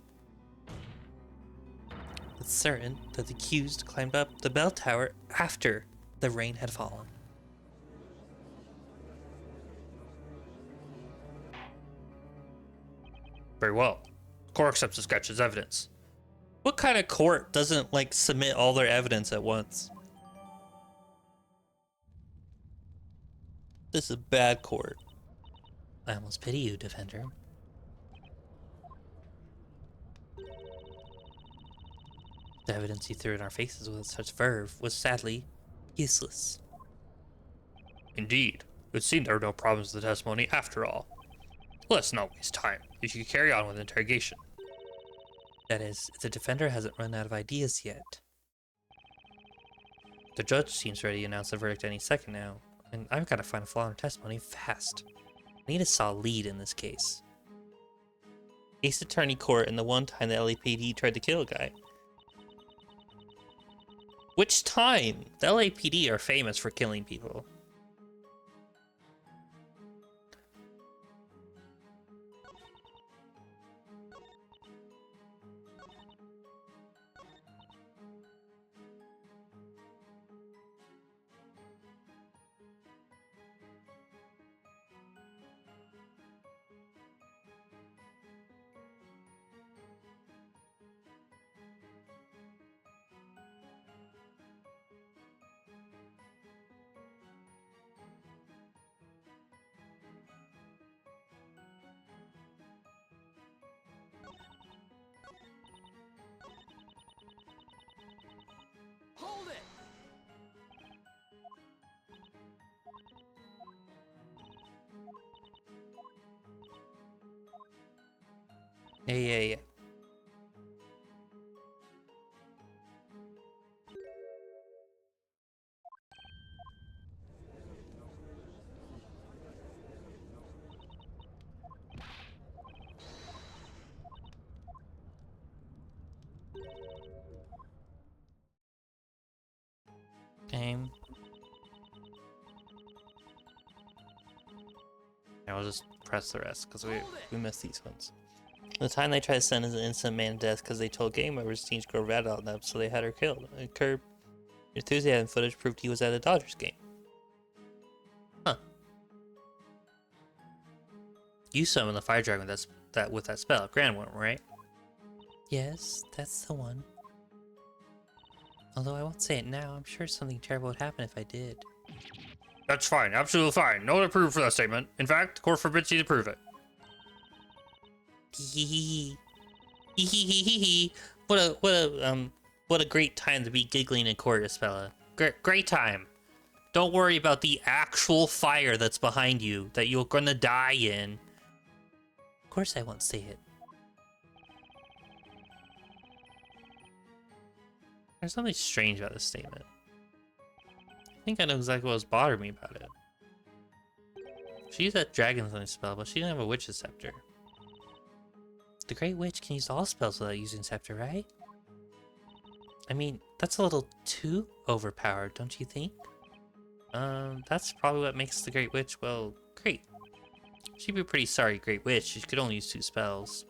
It's certain that the accused climbed up the bell tower after the rain had fallen. Very well. The court accepts the sketch as evidence. What kind of court doesn't, like, submit all their evidence at once? This is a bad court. I almost pity you, defender. The evidence you threw in our faces with such verve was sadly useless. Indeed. It seemed there were no problems with the testimony after all. Let's not waste time. You should carry on with the interrogation. That is, if the defender hasn't run out of ideas yet. The judge seems ready to announce the verdict any second now, and I've got to find a flaw in her testimony fast. I need a solid lead in this case. Ace Attorney Court and the one time the LAPD tried to kill a guy. Which time? The LAPD are famous for killing people. Hold it! Yeah. Game. Now we'll just press the rest because we missed these ones. The time they tried to sentence an innocent man to death because they told game members teens grow rat on them, so they had her killed. And Curb enthusiasm footage proved he was at a Dodgers game. Huh. You summoned the fire dragon with that spell, Grand one, right? Yes, that's the one. Although I won't say it now, I'm sure something terrible would happen if I did. That's fine, absolutely fine. No one approved for that statement. In fact, the court forbids you to prove it. What a great time to be giggling in court, Isabella. Great time. Don't worry about the actual fire that's behind you that you're gonna die in. Of course I won't say it. There's something strange about this statement. I think I know exactly what was bothering me about it. She used that dragon spell, but she didn't have a witch's scepter. The Great Witch can use all spells without using scepter, right? I mean, that's a little too overpowered, don't you think? That's probably what makes the Great Witch, well, great. She'd be pretty sorry, Great Witch. She could only use 2 spells.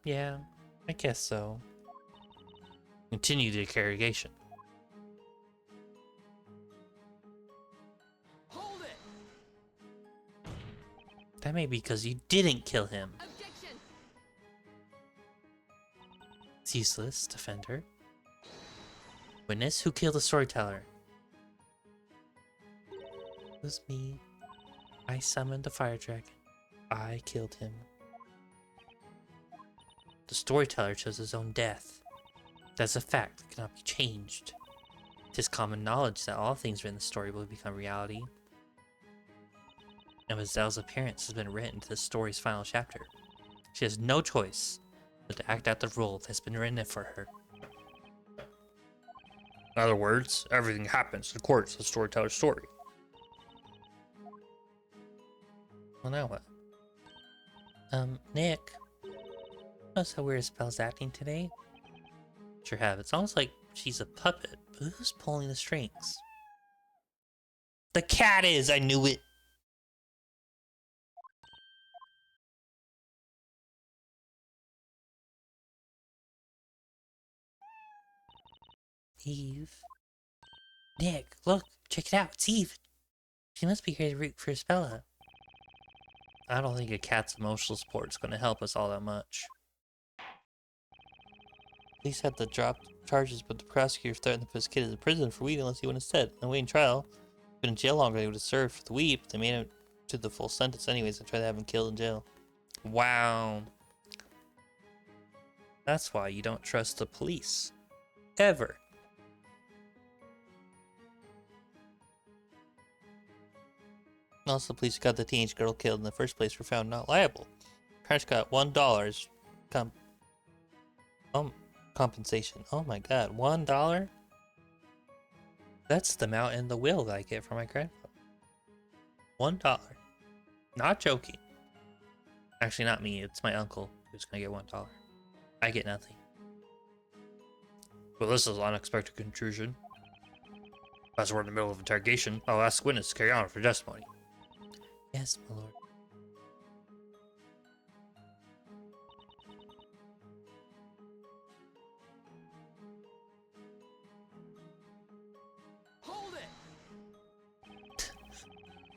Yeah, I guess so. Continue the interrogation. Hold it! That may be because you didn't kill him. Objection! It's useless, defender. Witness, who killed the storyteller? It was me. I summoned the fire dragon. I killed him. The storyteller chose his own death. That's a fact that cannot be changed. It is common knowledge that all things written in the story will become reality. And Mazelle's appearance has been written into the story's final chapter. She has no choice but to act out the role that's been written for her. In other words, everything happens in accordance with the storyteller's story. Well, now what? Nick. Notice how weird his spell's acting today? Sure have. It's almost like she's a puppet, but who's pulling the strings? The cat is! I knew it! Eve. Nick, look! Check it out! It's Eve! She must be here to root for Isabella. I don't think a cat's emotional support is going to help us all that much. Police had to drop charges, but the prosecutor threatened to put his kid in prison for weed unless he went instead. And waiting trial, been in jail longer than he would have served for the weed, but they made him to the full sentence anyways and tried to have him killed in jail. Wow. That's why you don't trust the police. Ever. Also, the police who got the teenage girl killed in the first place were found not liable. Parents got $1 compensation. Oh my god, $1? That's the amount in the will that I get from my grandfather. $1. Not joking. Actually, not me. It's my uncle who's gonna get $1. I get nothing. Well, this is an unexpected intrusion. As we're in the middle of interrogation, I'll ask witness to carry on for testimony. Yes, my lord. Hold it!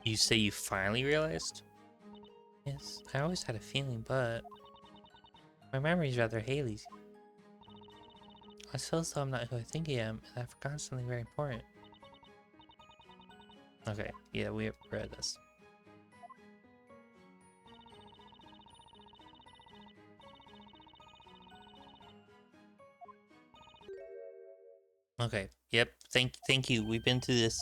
You say you finally realized? Yes, I always had a feeling, but my memory's rather hazy. I feel as though I'm not who I think I am, and I've forgotten something very important. Okay, yeah, we read this. Okay, yep, thank you, we've been through this.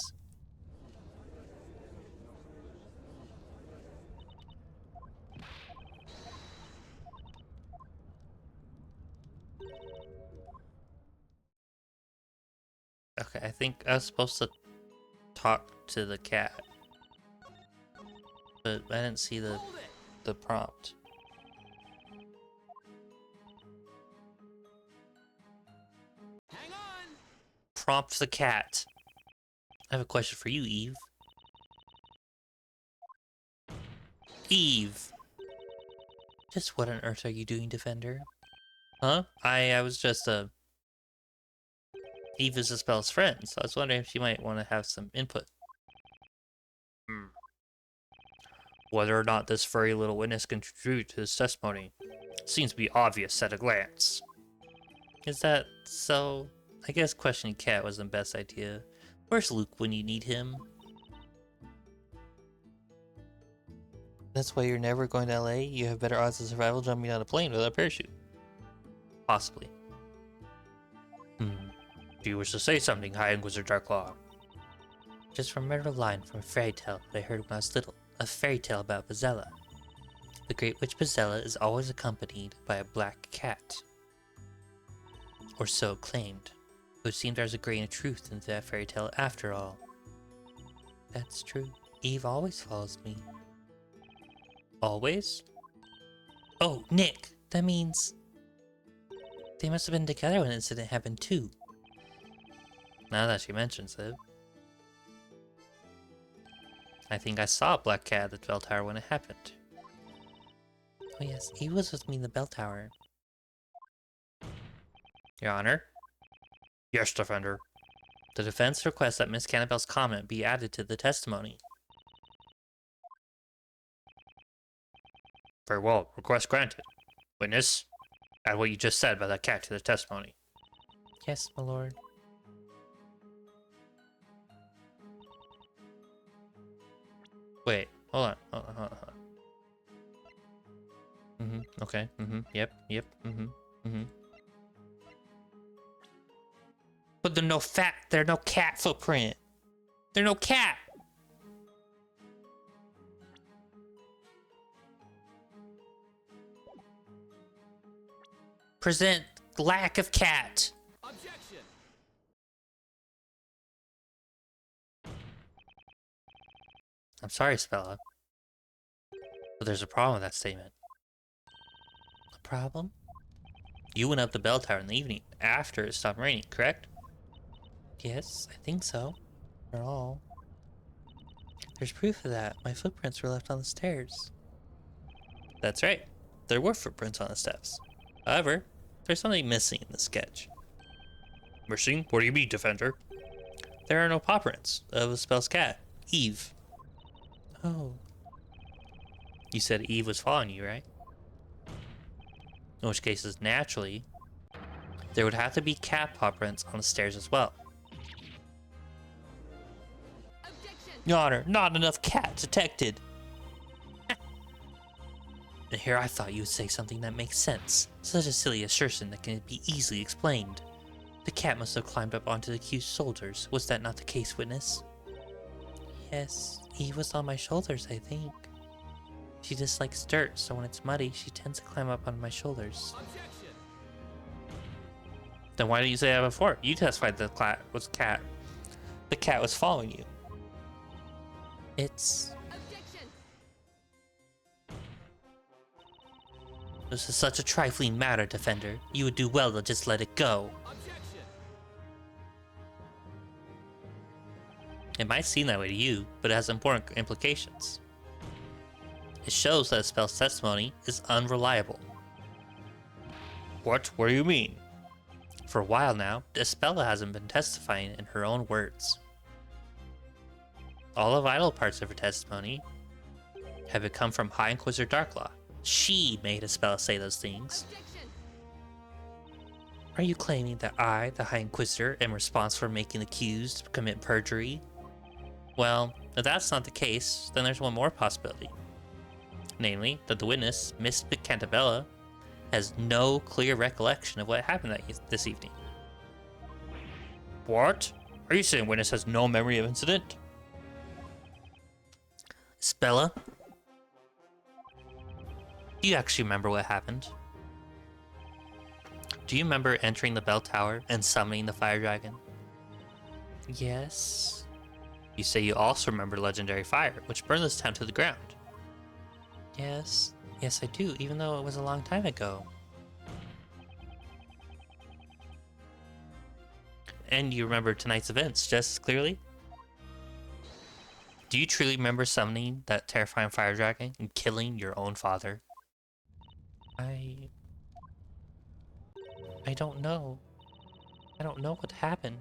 Okay, I think I was supposed to talk to the cat, but I didn't see the prompt. Hang on! Prompt the cat. I have a question for you, Eve. Eve! Just what on earth are you doing, Defender? Huh? I was just, Eve is Isabel's friend, so I was wondering if she might want to have some input. Whether or not this furry little witness can contribute to this testimony seems to be obvious at a glance. Is that so? I guess questioning Cat was the best idea. Where's Luke when you need him? That's why you're never going to LA? You have better odds of survival jumping on a plane without a parachute. Possibly. Do you wish to say something, High Inquisitor Darklaw? Just remembered a line from a fairy tale that I heard when I was little. A fairy tale about Bazella. The Great Witch Bazella is always accompanied by a black cat. Or so claimed. It would seem there's a grain of truth into that fairy tale after all. That's true. Eve always follows me. Always? Oh, Nick! That means... they must have been together when the incident happened too. Now that she mentions it. I think I saw a black cat at the bell tower when it happened. Oh yes, he was with me in the bell tower. Your Honor? Yes, Defender. The defense requests that Miss Cannibel's comment be added to the testimony. Very well, request granted. Witness, add what you just said about that cat to the testimony. Yes, my lord. Wait, hold on. Okay, yep, But there's no cat footprint. There's no cat! Present lack of cat. Objection! I'm sorry, Spella. But there's a problem with that statement. A problem? You went up the bell tower in the evening after it stopped raining, correct? Yes, I think so. For all. There's proof of that. My footprints were left on the stairs. That's right. There were footprints on the steps. However, there's something missing in the sketch. Missing? What do you mean, Defender? There are no paw prints of Spell's cat, Eve. Oh. You said Eve was following you, right? In which cases, naturally, there would have to be cat paw prints on the stairs as well. Objection! Your Honor, not enough cat detected. And here I thought you would say something that makes sense. Such a silly assertion that can be easily explained. The cat must have climbed up onto the accused's shoulders. Was that not the case, witness? Yes, he was on my shoulders, I think. She dislikes dirt, so when it's muddy, she tends to climb up on my shoulders. Objection! Then why didn't you say that before? You testified the cat was following you. It's... Objection! This is such a trifling matter, Defender. You would do well to just let it go. Objection! It might seem that way to you, but it has important implications. It shows that Espel's testimony is unreliable. What? What do you mean? For a while now, Espella hasn't been testifying in her own words. All the vital parts of her testimony have come from High Inquisitor Darklaw. She made Espella say those things. Objection! Are you claiming that I, the High Inquisitor, am responsible for making the accused commit perjury? Well, if that's not the case, then there's one more possibility. Namely, that the witness, Miss Cantabella, has no clear recollection of what happened this evening. What? Are you saying witness has no memory of incident? Spella? Do you actually remember what happened? Do you remember entering the bell tower and summoning the fire dragon? Yes. You say you also remember legendary fire, which burned this town to the ground. Yes. Yes, I do, even though it was a long time ago. And you remember tonight's events just as clearly? Do you truly remember summoning that terrifying fire dragon and killing your own father? I don't know. I don't know what happened.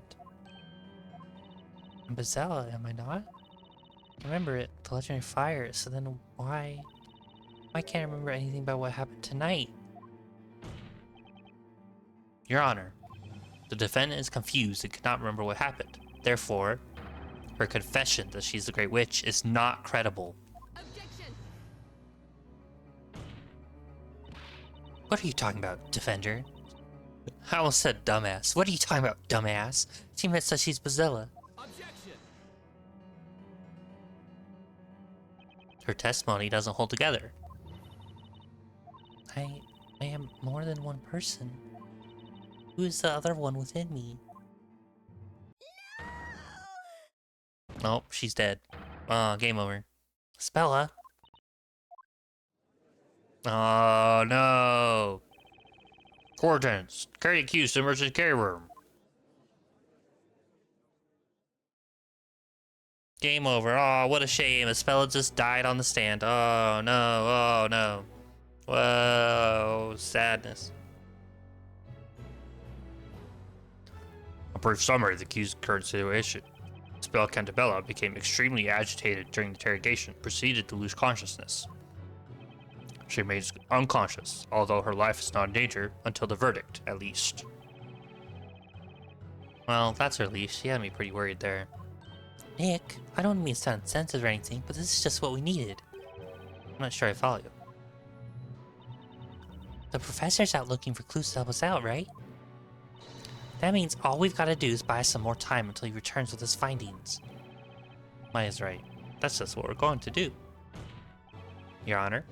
I'm Bazella, am I not? I remember it, the legendary fire, so then why can't I remember anything about what happened tonight? Your Honor, the defendant is confused and cannot remember what happened. Therefore, her confession that she's the Great Witch is not credible. Objection! What are you talking about, Defender? I almost said dumbass. What are you talking about, dumbass? She admits that she's Bazella. Objection! Her testimony doesn't hold together. I am more than one person. Who is the other one within me? Nope, she's dead. Game over. Spella? Oh no! Coordinates. Carry accused to emergency care room. Game over. Oh, what a shame. Spella just died on the stand. Oh no, oh no. Whoa, sadness. A brief summary of the accused's current situation. Spell Cantabella became extremely agitated during the interrogation, proceeded to lose consciousness. She remains unconscious, although her life is not in danger until the verdict, at least. Well, that's her relief. She had me pretty worried there. Nick, I don't mean to sound insensitive or anything, but this is just what we needed. I'm not sure I follow you. The professor's out looking for clues to help us out, right? That means all we've got to do is buy some more time until he returns with his findings. Maya's right. That's just what we're going to do. Your Honor.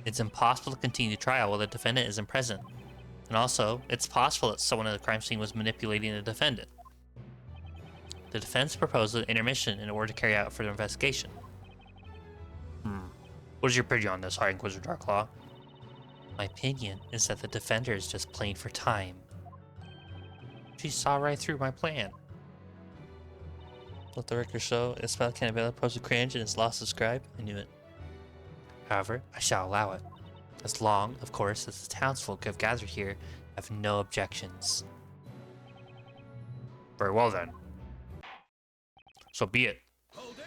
It's impossible to continue the trial while the defendant isn't present. And also, it's possible that someone at the crime scene was manipulating the defendant. The defense proposed an intermission in order to carry out further investigation. What is your opinion on this, High Inquisitor Darklaw? My opinion is that the defender is just playing for time. She saw right through my plan. Let the record show Espel Cantabella posted cringe and is lost subscribe. I knew it. However, I shall allow it. As long, of course, as the townsfolk who have gathered here have no objections. Very well then. So be it. Hold it!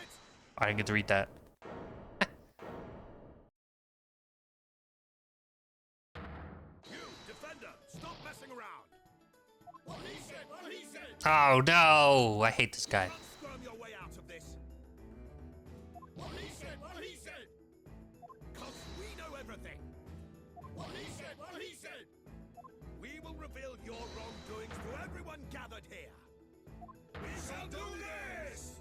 I didn't get to read that. You, defender, stop messing around. What he said, what he said. Oh no! I hate this guy. Don't squirm your way out of this. What he said, what he said. 'Cause we know everything. What he said, what he said. We will reveal your wrongdoings to everyone gathered here. We shall do this!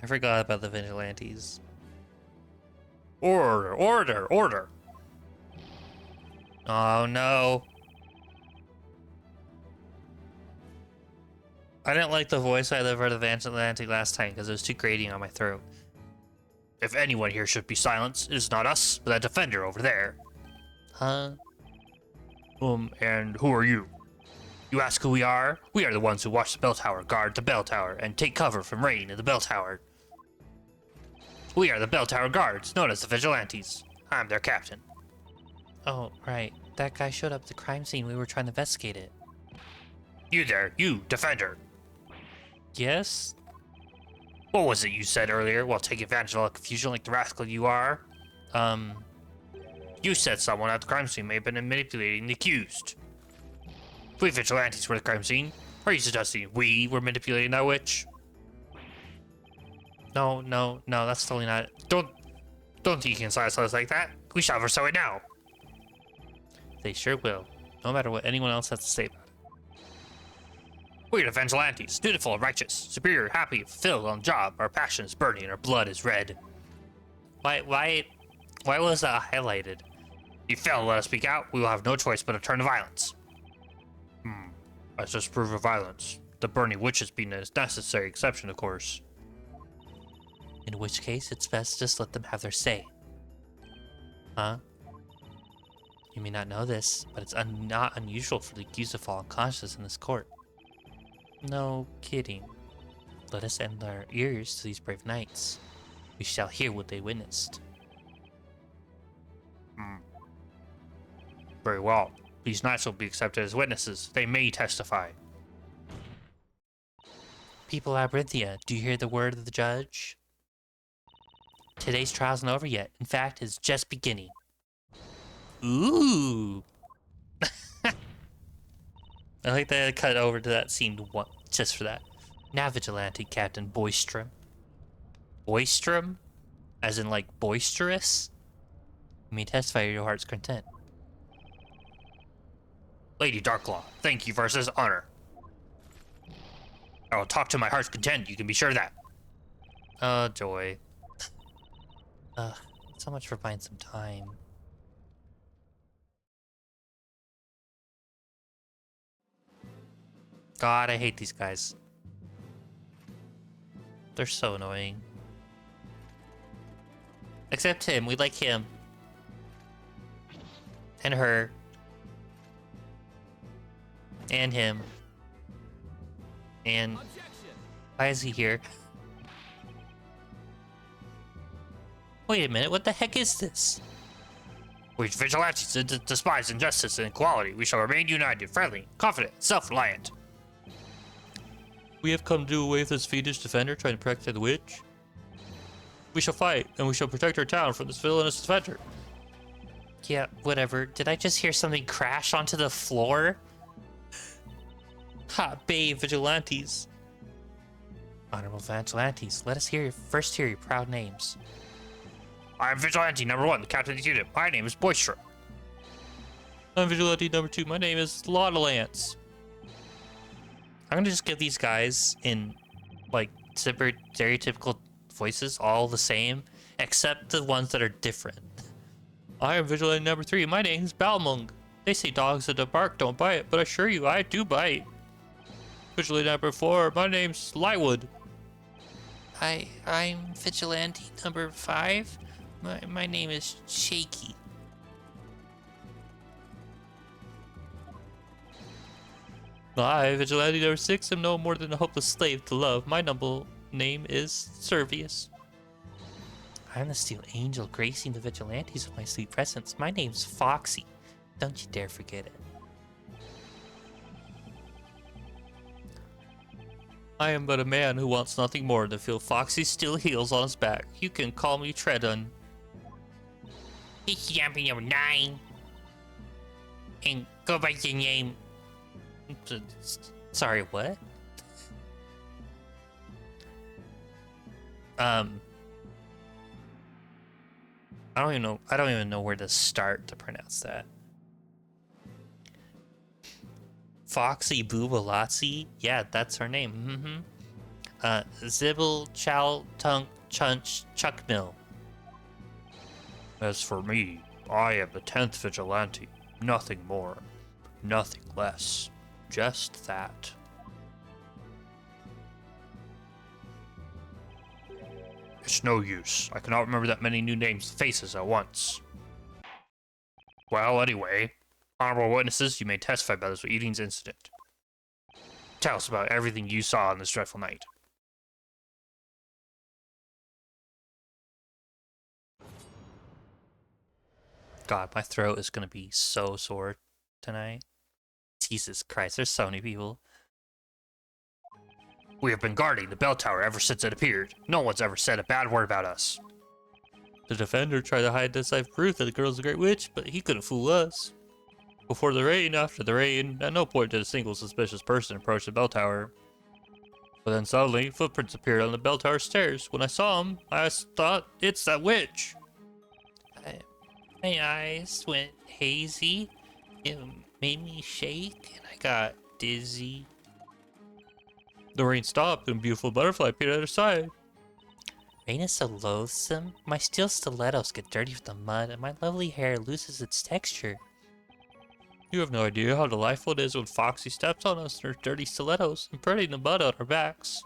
I forgot about the vigilantes. Order, order, order! Oh no. I didn't like the voice I did for the vigilante last time because it was too grating on my throat. If anyone here should be silenced, it is not us, but that defender over there. Huh? And who are you? You ask who we are? We are the ones who watch the bell tower, guard the bell tower, and take cover from rain in the bell tower. We are the bell tower guards, known as the vigilantes. I'm their captain. Oh, right. That guy showed up at the crime scene. We were trying to investigate it. You there, you, defender. Yes? What was it you said earlier while taking advantage of all the confusion like the rascal you are? You said someone at the crime scene may have been manipulating the accused. We vigilantes were at the crime scene. Are you suggesting we were manipulating that witch? No, that's totally not it. Don't think you can silence us like that. We shall pursue it now. They sure will, no matter what anyone else has to say about it. We are the vigilantes, dutiful and righteous, superior, happy, fulfilled on the job. Our passion is burning, our blood is red. Why was that highlighted? If you fail to let us speak out, we will have no choice but to turn to violence. That's just proof of violence. The burning witches being a necessary exception, of course. In which case, it's best to just let them have their say. Huh? You may not know this, but it's not unusual for the accused to fall unconscious in this court. No kidding. Let us lend our ears to these brave knights. We shall hear what they witnessed. Very well. These knights will be accepted as witnesses. They may testify. People of Labyrinthia, do you hear the word of the judge? Today's trial's not over yet. In fact, it's just beginning. Ooh! I like that I cut over to that scene just for that. Now, Vigilante Captain Boystrom. Boystrom? As in, like, boisterous? You may testify to your heart's content. Lady Darklaw, thank you for this honor. I will talk to my heart's content, you can be sure of that. Oh, joy. So much for buying some time. God, I hate these guys. They're so annoying. Except him, we like him. And her. And him. And why is he here? Wait a minute, what the heck is this? We vigilantes despise injustice and equality. We shall remain united, friendly, confident, self-reliant. We have come to do away with this fiendish defender trying to protect the witch. We shall fight, and we shall protect our town from this villainous defender. Yeah, whatever. Did I just hear something crash onto the floor? Ha, babe, vigilantes. Honorable vigilantes, let us first hear your proud names. I am Vigilante number 1, the captain of the unit. My name is Boystrom. I'm Vigilante number 2. My name is Lance. I'm gonna just give these guys in, like, super stereotypical voices all the same, except the ones that are different. I am Vigilante number 3. My name is Balmung. They say dogs that bark don't bite, but I assure you, I do bite. Vigilante number 4. My name's Lywood. I'm Vigilante number 5. My name is Shaky. I, Vigilante number 6, am no more than a hopeless slave to love. My name is Servius. I'm the Steel Angel gracing the Vigilantes with my sweet presence. My name's Foxy. Don't you dare forget it. I am but a man who wants nothing more than to feel Foxy's steel heels on his back. You can call me Treadun. It's jumping number 9. And go by your name. Sorry, what? I don't even know where to start to pronounce that. Foxy Boobalazzi? Yeah, that's her name. Zibble Chow Tunk Chunch Chuckmill. As for me, I am the 10th vigilante. Nothing more, nothing less. Just that. It's no use. I cannot remember that many new names and faces at once. Well, anyway, honorable witnesses, you may testify about this evening's incident. Tell us about everything you saw on this dreadful night. God, my throat is going to be so sore tonight. Jesus Christ, there's so many people. We have been guarding the bell tower ever since it appeared. No one's ever said a bad word about us. The defender tried to hide decisive proof that the girl's a great witch, but he couldn't fool us. Before the rain, after the rain, at no point did a single suspicious person approach the bell tower. But then suddenly, footprints appeared on the bell tower stairs. When I saw them, I thought, it's that witch. My eyes went hazy. It made me shake, and I got dizzy. The rain stopped, and a beautiful butterfly appeared at her side. Rain is so loathsome. My steel stilettos get dirty with the mud, and my lovely hair loses its texture. You have no idea how delightful it is when Foxy steps on us in her dirty stilettos, imparting the mud on our backs.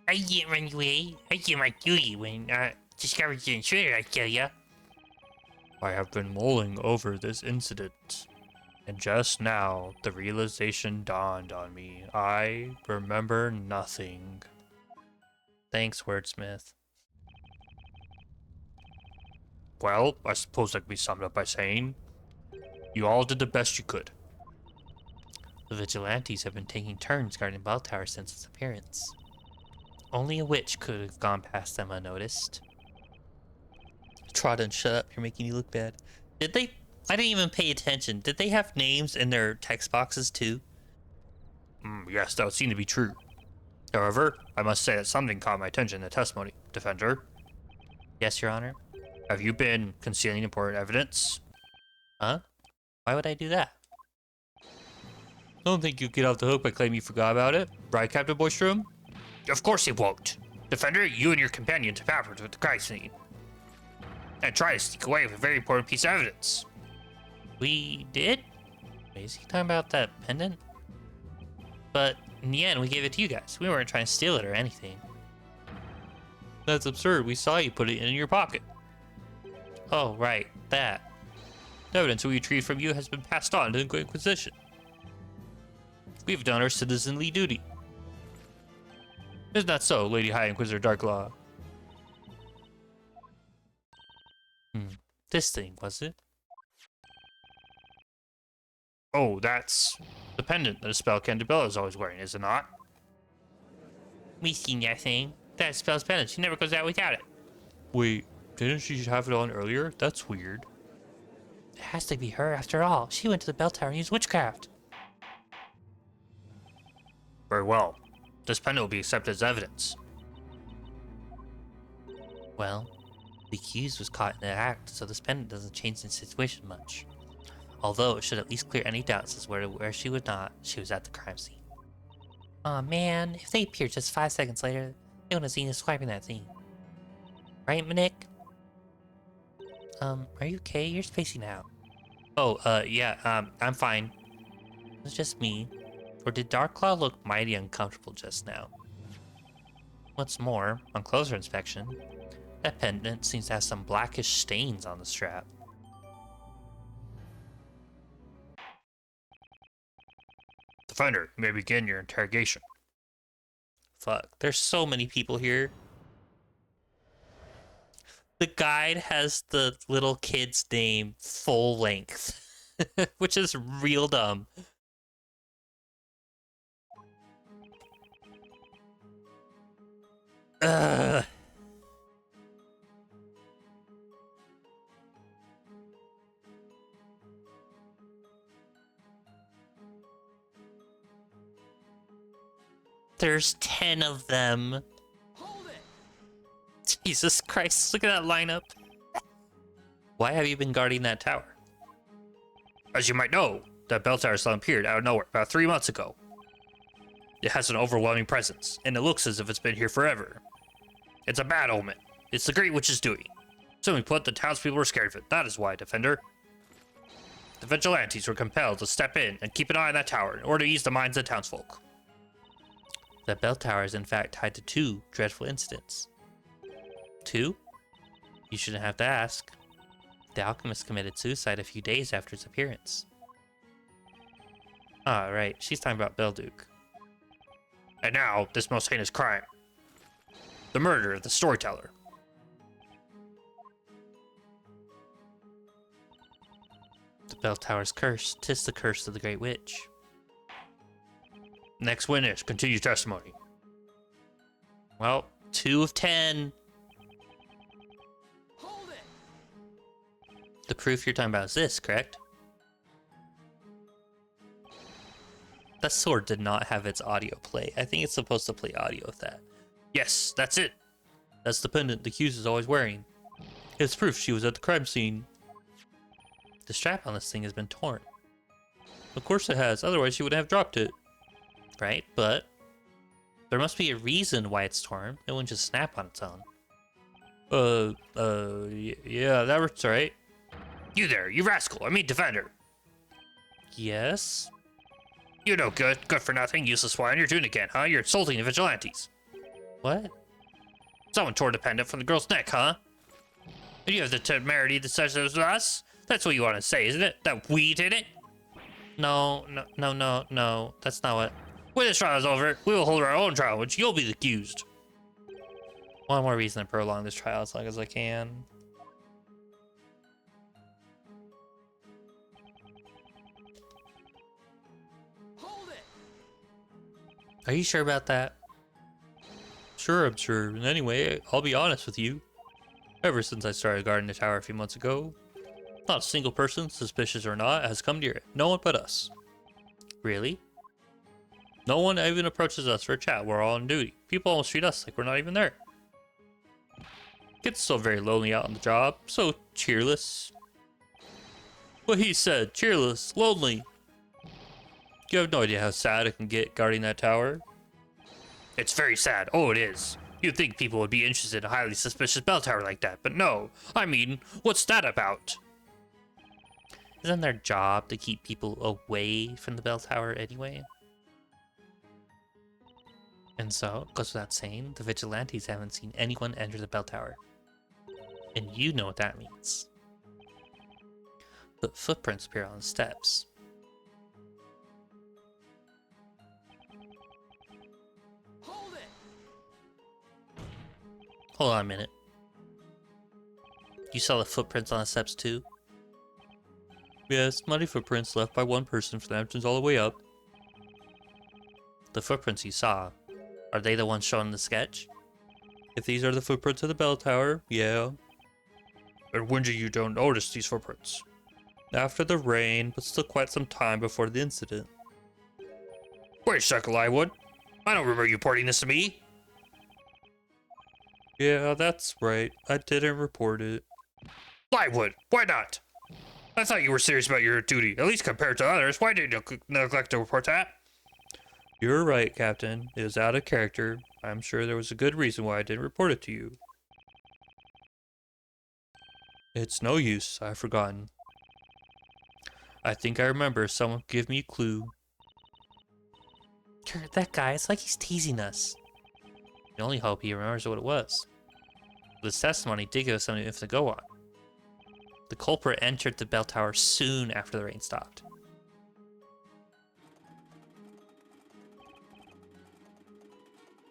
I can't run away. I did my duty when discovered the intruder, I tell ya. I have been mulling over this incident, and just now the realization dawned on me. I remember nothing. Thanks, wordsmith. Well, I suppose that can be summed up by saying, you all did the best you could. The vigilantes have been taking turns guarding the bell tower since its appearance. Only a witch could have gone past them unnoticed. Trotten, shut up. You're making me look bad. Did they? I didn't even pay attention. Did they have names in their text boxes too? Yes, that would seem to be true. However, I must say that something caught my attention in the testimony. Defender? Yes, Your Honor. Have you been concealing important evidence? Huh? Why would I do that? Don't think you get off the hook by claiming you forgot about it. Right, Captain Boystrom? Of course he won't. Defender, you and your companion tampered with the crime scene and try to sneak away with a very important piece of evidence. We did? Wait, is he talking about that pendant? But in the end, we gave it to you guys. We weren't trying to steal it or anything. That's absurd. We saw you put it in your pocket. Oh, right. That. The evidence we retrieved from you has been passed on to the Inquisition. We've done our citizenly duty. Isn't that so, Lady High Inquisitor Darklaw? This thing, was it? Oh, that's the pendant that Spell Candibella is always wearing, is it not? We seen that thing. That Spell's pendant. She never goes out without it. Wait, didn't she have it on earlier? That's weird. It has to be her after all. She went to the bell tower and used witchcraft. Very well. This pendant will be accepted as evidence. Well, the accused was caught in the act, so this pendant doesn't change the situation much. Although it should at least clear any doubts as where she was at the crime scene. Aw man, if they appeared just 5 seconds later, they would have seen us swiping that thing. Right, Nick? Are you okay? You're spacing out. Oh, yeah, I'm fine. It was just me. Or did Darklaw look mighty uncomfortable just now? What's more, on closer inspection, that pendant seems to have some blackish stains on the strap. Defender, you may begin your interrogation. Fuck, there's so many people here. The guide has the little kid's name full length, which is real dumb. Ugh. There's 10 of them. Hold it! Jesus Christ, look at that lineup. Why have you been guarding that tower? As you might know, that bell tower suddenly appeared out of nowhere about 3 months ago. It has an overwhelming presence, and it looks as if it's been here forever. It's a bad omen. It's the Great Witch's doing. Simply put, the townspeople were scared of it. That is why, Defender. The vigilantes were compelled to step in and keep an eye on that tower in order to ease the minds of the townsfolk. The bell tower is in fact tied to 2 dreadful incidents. 2? You shouldn't have to ask. The alchemist committed suicide a few days after its appearance. Ah, right. She's talking about Belduke. And now, this most heinous crime. The murder of the storyteller. The bell tower's curse. 'Tis the curse of the Great Witch. Next witness, continue testimony. Well, 2 of 10. Hold it! The proof you're talking about is this, correct? That sword did not have its audio play. I think it's supposed to play audio of that. Yes, that's it. That's the pendant the accused is always wearing. It's proof she was at the crime scene. The strap on this thing has been torn. Of course it has, otherwise she wouldn't have dropped it. Right, but there must be a reason why it's torn. It wouldn't just snap on its own. Yeah, that's right. You there, you rascal, I mean Defender. Yes? You no good, good for nothing, useless swine. You're doing it again, huh? You're insulting the vigilantes. What? Someone tore the pendant from the girl's neck, huh? And you have the temerity to such as us? That's what you want to say, isn't it? That we did it? No, that's not what. When this trial is over, we will hold our own trial, which you'll be the accused. One more reason to prolong this trial as long as I can. Hold it! Are you sure about that? Sure, I'm sure. And anyway, I'll be honest with you. Ever since I started guarding the tower a few months ago, not a single person, suspicious or not, has come near it. No one but us. Really? No one even approaches us for a chat. We're all on duty. People almost treat us like we're not even there. It's so very lonely out on the job. So cheerless. What he said. Cheerless. Lonely. You have no idea how sad it can get guarding that tower. It's very sad. Oh, it is. You'd think people would be interested in a highly suspicious bell tower like that, but no. I mean, what's that about? Isn't their job to keep people away from the bell tower anyway? And so, it goes without saying, the vigilantes haven't seen anyone enter the bell tower. And you know what that means. But footprints appear on the steps. Hold it! Hold on a minute. You saw the footprints on the steps too? Yes, muddy footprints left by one person from the entrance all the way up. The footprints you saw, are they the ones shown in the sketch? If these are the footprints of the bell tower, yeah. And when did you don't notice these footprints? After the rain, but still quite some time before the incident. Wait a second, Lywood. I don't remember you reporting this to me. Yeah, that's right. I didn't report it. Lywood, why not? I thought you were serious about your duty, at least compared to others. Why did you neglect to report that? You're right, Captain. It was out of character. I'm sure there was a good reason why I didn't report it to you. It's no use. I've forgotten. I think I remember. Someone give me a clue. That guy, it's like he's teasing us. I only hope he remembers what it was. This testimony did give us something to go on. The culprit entered the bell tower soon after the rain stopped.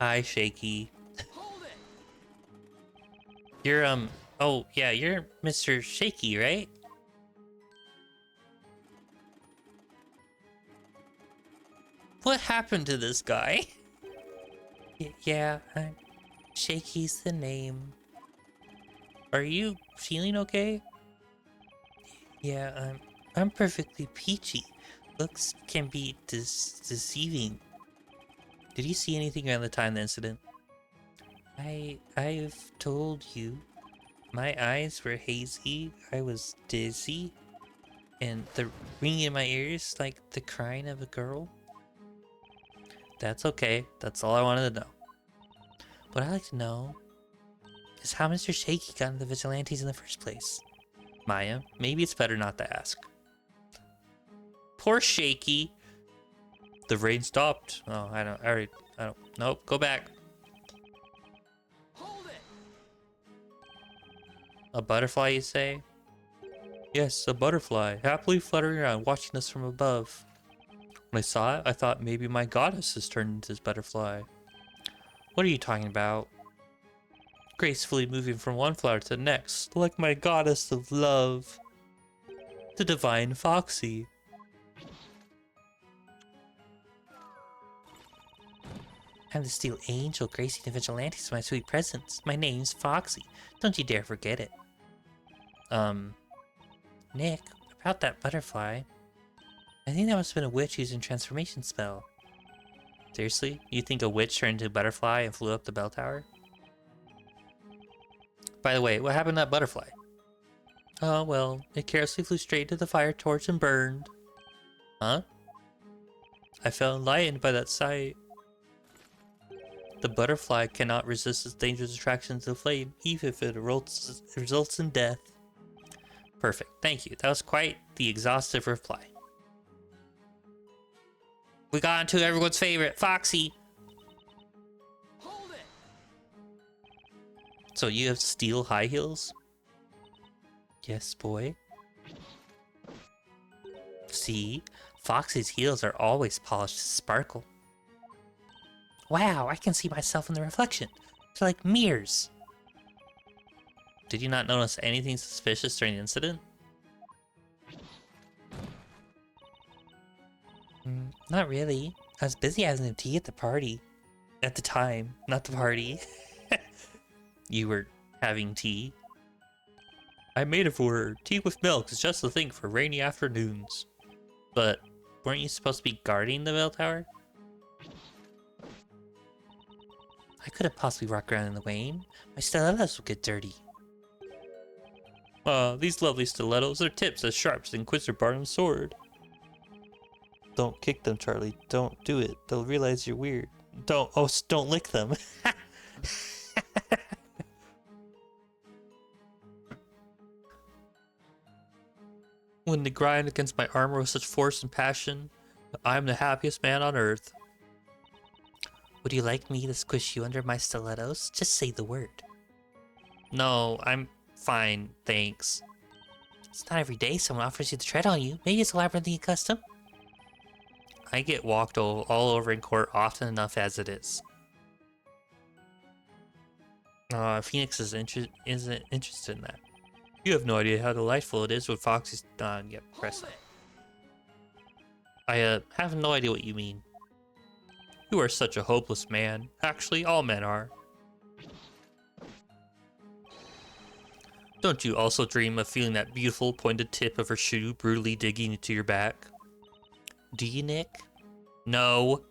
Hi, Shaky. Hold it! You're, oh, yeah, you're Mr. Shaky, right? What happened to this guy? Yeah, Shaky's the name. Are you feeling okay? Yeah, I'm perfectly peachy. Looks can be deceiving. Did you see anything around the time of the incident? I've told you. My eyes were hazy. I was dizzy. and the ringing in my ears like the crying of a girl. That's okay. That's all I wanted to know. What I'd like to know is how Mr. Shaky got into the vigilantes in the first place. Maya, maybe it's better not to ask. Poor Shaky. The rain stopped. Oh, I don't. Nope, go back. Hold it! A butterfly, you say? Yes, a butterfly, happily fluttering around, watching us from above. When I saw it, I thought maybe my goddess has turned into this butterfly. What are you talking about? Gracefully moving from one flower to the next, like my goddess of love. The divine Foxy. I'm the steel angel gracing the vigilantes with my sweet presence. My name's Foxy. Don't you dare forget it. Nick, about that butterfly. I think that must have been a witch using transformation spell. Seriously? You think a witch turned into a butterfly and flew up the bell tower? By the way, what happened to that butterfly? Oh, well, it carelessly flew straight to the fire torch and burned. Huh? I felt enlightened by that sight. The butterfly cannot resist its dangerous attraction to the flame, even if it results in death. Perfect, thank you. That was quite the exhaustive reply. We got into everyone's favorite, Foxy. Hold it! So you have steel high heels? Yes, boy. See? Foxy's heels are always polished to sparkle. Wow, I can see myself in the reflection. They're like mirrors. Did you not notice anything suspicious during the incident? Not really. I was busy having tea at the party. At the time, not the party. You were having tea? I made it for her. Tea with milk is just the thing for rainy afternoons. But weren't you supposed to be guarding the bell tower? I couldn't possibly walk around in the rain. My stilettos would get dirty. These lovely stilettos are tips as sharp as Inquisitor Barnum's sword. Don't kick them, Charlie. Don't do it. They'll realize you're weird. Don't lick them. When they grind against my armor with such force and passion, I am the happiest man on earth. Would you like me to squish you under my stilettos? Just say the word. No, I'm fine, thanks. It's not every day someone offers you to tread on you. Maybe it's a labyrinthine custom. I get walked all over in court often enough as it is. Phoenix isn't interested in that. You have no idea how delightful it is when Foxy's yep, press it. I have no idea what you mean. You are such a hopeless man. Actually, all men are. Don't you also dream of feeling that beautiful pointed tip of her shoe brutally digging into your back? Do you, Nick? No.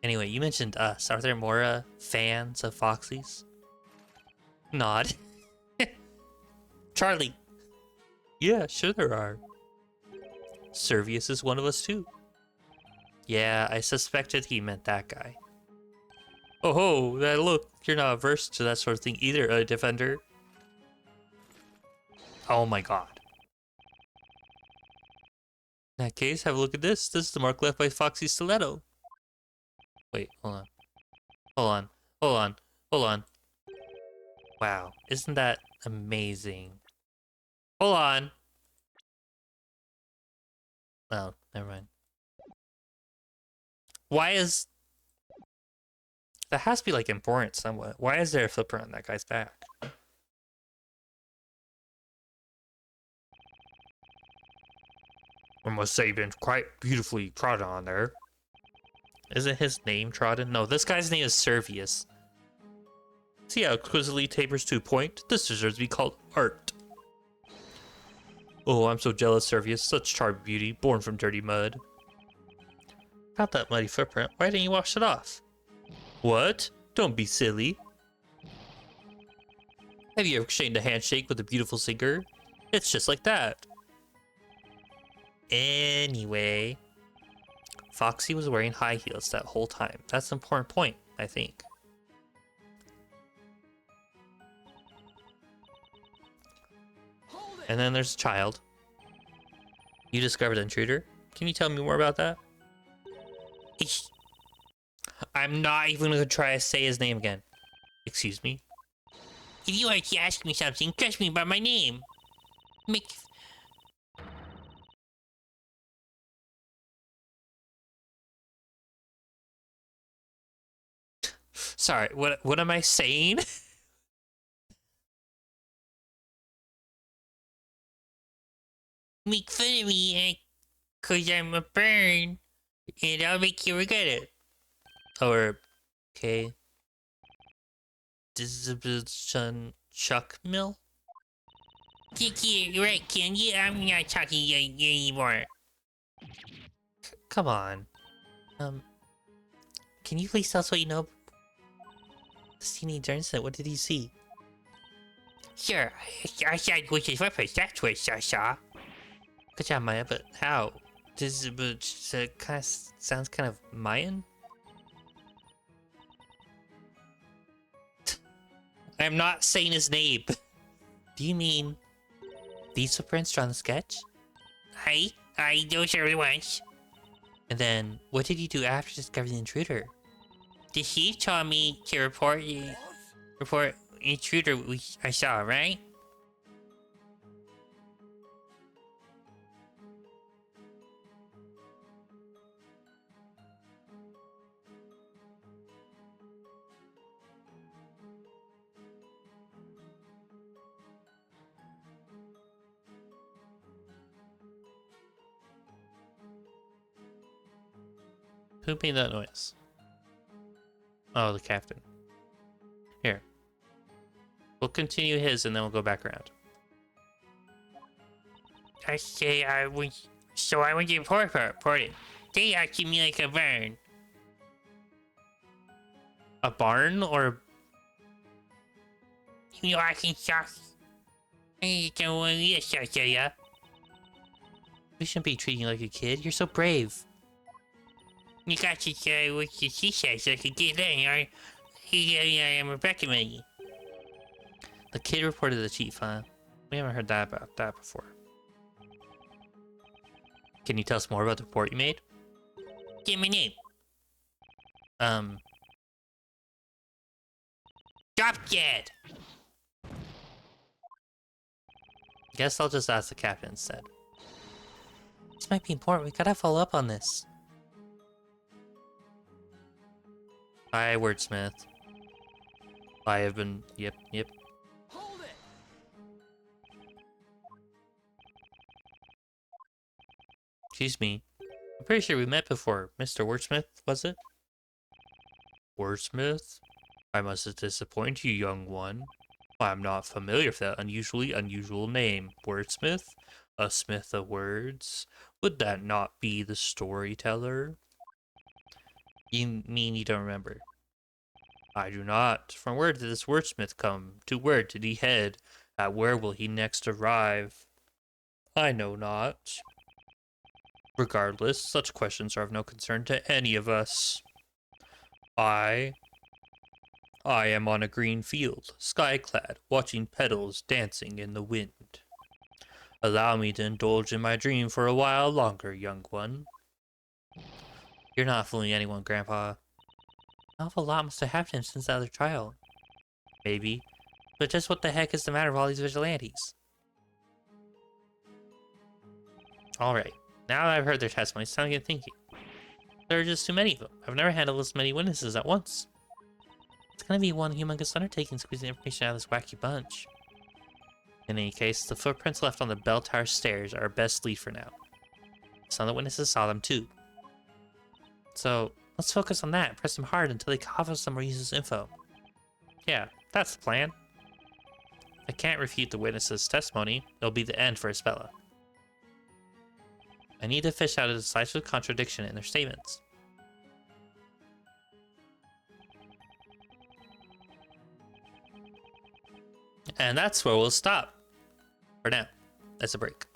Anyway, you mentioned us. Are there more fans of Foxy's? Nod. Charlie. Yeah, sure there are. Servius is one of us too. Yeah, I suspected he meant that guy. Oh ho, look, you're not averse to that sort of thing either, Defender. Oh my god. In that case, have a look at this. This is the mark left by Foxy's stiletto. Wait, hold on. Wow, isn't that amazing? Hold on. Oh, never mind. Why is... That has to be, like, important somewhat. Why is there a flipper on that guy's back? I must say, you've been quite beautifully trodden on there. Isn't his name trodden? No, this guy's name is Servius. See how exquisitely tapers to a point? This deserves to be called art. Oh, I'm so jealous, Servius. Such charming beauty, born from dirty mud. About that muddy footprint, why didn't you wash it off? What? Don't be silly. Have you ever exchanged a handshake with a beautiful singer? It's just like that. Anyway, Foxy was wearing high heels that whole time. That's an important point, I think. And then there's a child. You discovered an intruder. Can you tell me more about that? I'm not even gonna try to say his name again. Excuse me? If you want to ask me something, trust me by my name. Sorry, what am I saying? Make fun of me, cause I'm a bird, and I'll make you regret it. Or, okay. Distribution Chuck Mill? You're right, Ken. Yeah, I'm not talking anymore. Come on. Can you please tell us what you know? The teenage incident, what did you see? Sure, I saw Witch's weapons, that's what I saw. Good job, Maya, but how? This kind of sounds kind of Mayan? I'm not saying his name. Do you mean these footprints drawn on the sketch? Those are the ones. And then, what did you do after discovering the intruder? The chief told me to report intruder I saw, right? Who made that noise? Oh, the captain. Here. We'll continue his and then we'll go back around. I went to report it. They acted me like a barn. A barn or? You know, I can shock. We shouldn't be treating you like a kid. You're so brave. You got to say what she says so I can get in. I'm Rebecca Maggie. The kid reported to the chief, huh? We haven't heard about that before. Can you tell us more about the report you made? Give me name. Drop dead. Guess I'll just ask the captain instead. This might be important. We gotta follow up on this. Hi, wordsmith. I have been. Yep. Hold it! Excuse me. I'm pretty sure we met before. Mr. Wordsmith, was it? Wordsmith? I must disappoint you, young one. I'm not familiar with that unusual name. Wordsmith? A smith of words? Would that not be the storyteller? You mean you don't remember? I do not. From where did this wordsmith come? To where did he head? At where will he next arrive? I know not. Regardless, such questions are of no concern to any of us. I am on a green field, sky-clad, watching petals dancing in the wind. Allow me to indulge in my dream for a while longer, young one. You're not fooling anyone, Grandpa. An awful lot must have happened since the other trial. Maybe. But just what the heck is the matter with all these vigilantes? Alright, now that I've heard their testimony, it's time to get thinking. There are just too many of them. I've never handled this many witnesses at once. It's gonna be one humongous undertaking squeezing information out of this wacky bunch. In any case, the footprints left on the bell tower stairs are our best lead for now. Some of the witnesses saw them too. So, let's focus on that and press them hard until they cough us some more useless info. Yeah, that's the plan. I can't refute the witnesses' testimony. It'll be the end for Isabella. I need to fish out a decisive contradiction in their statements. And that's where we'll stop. For now. That's a break.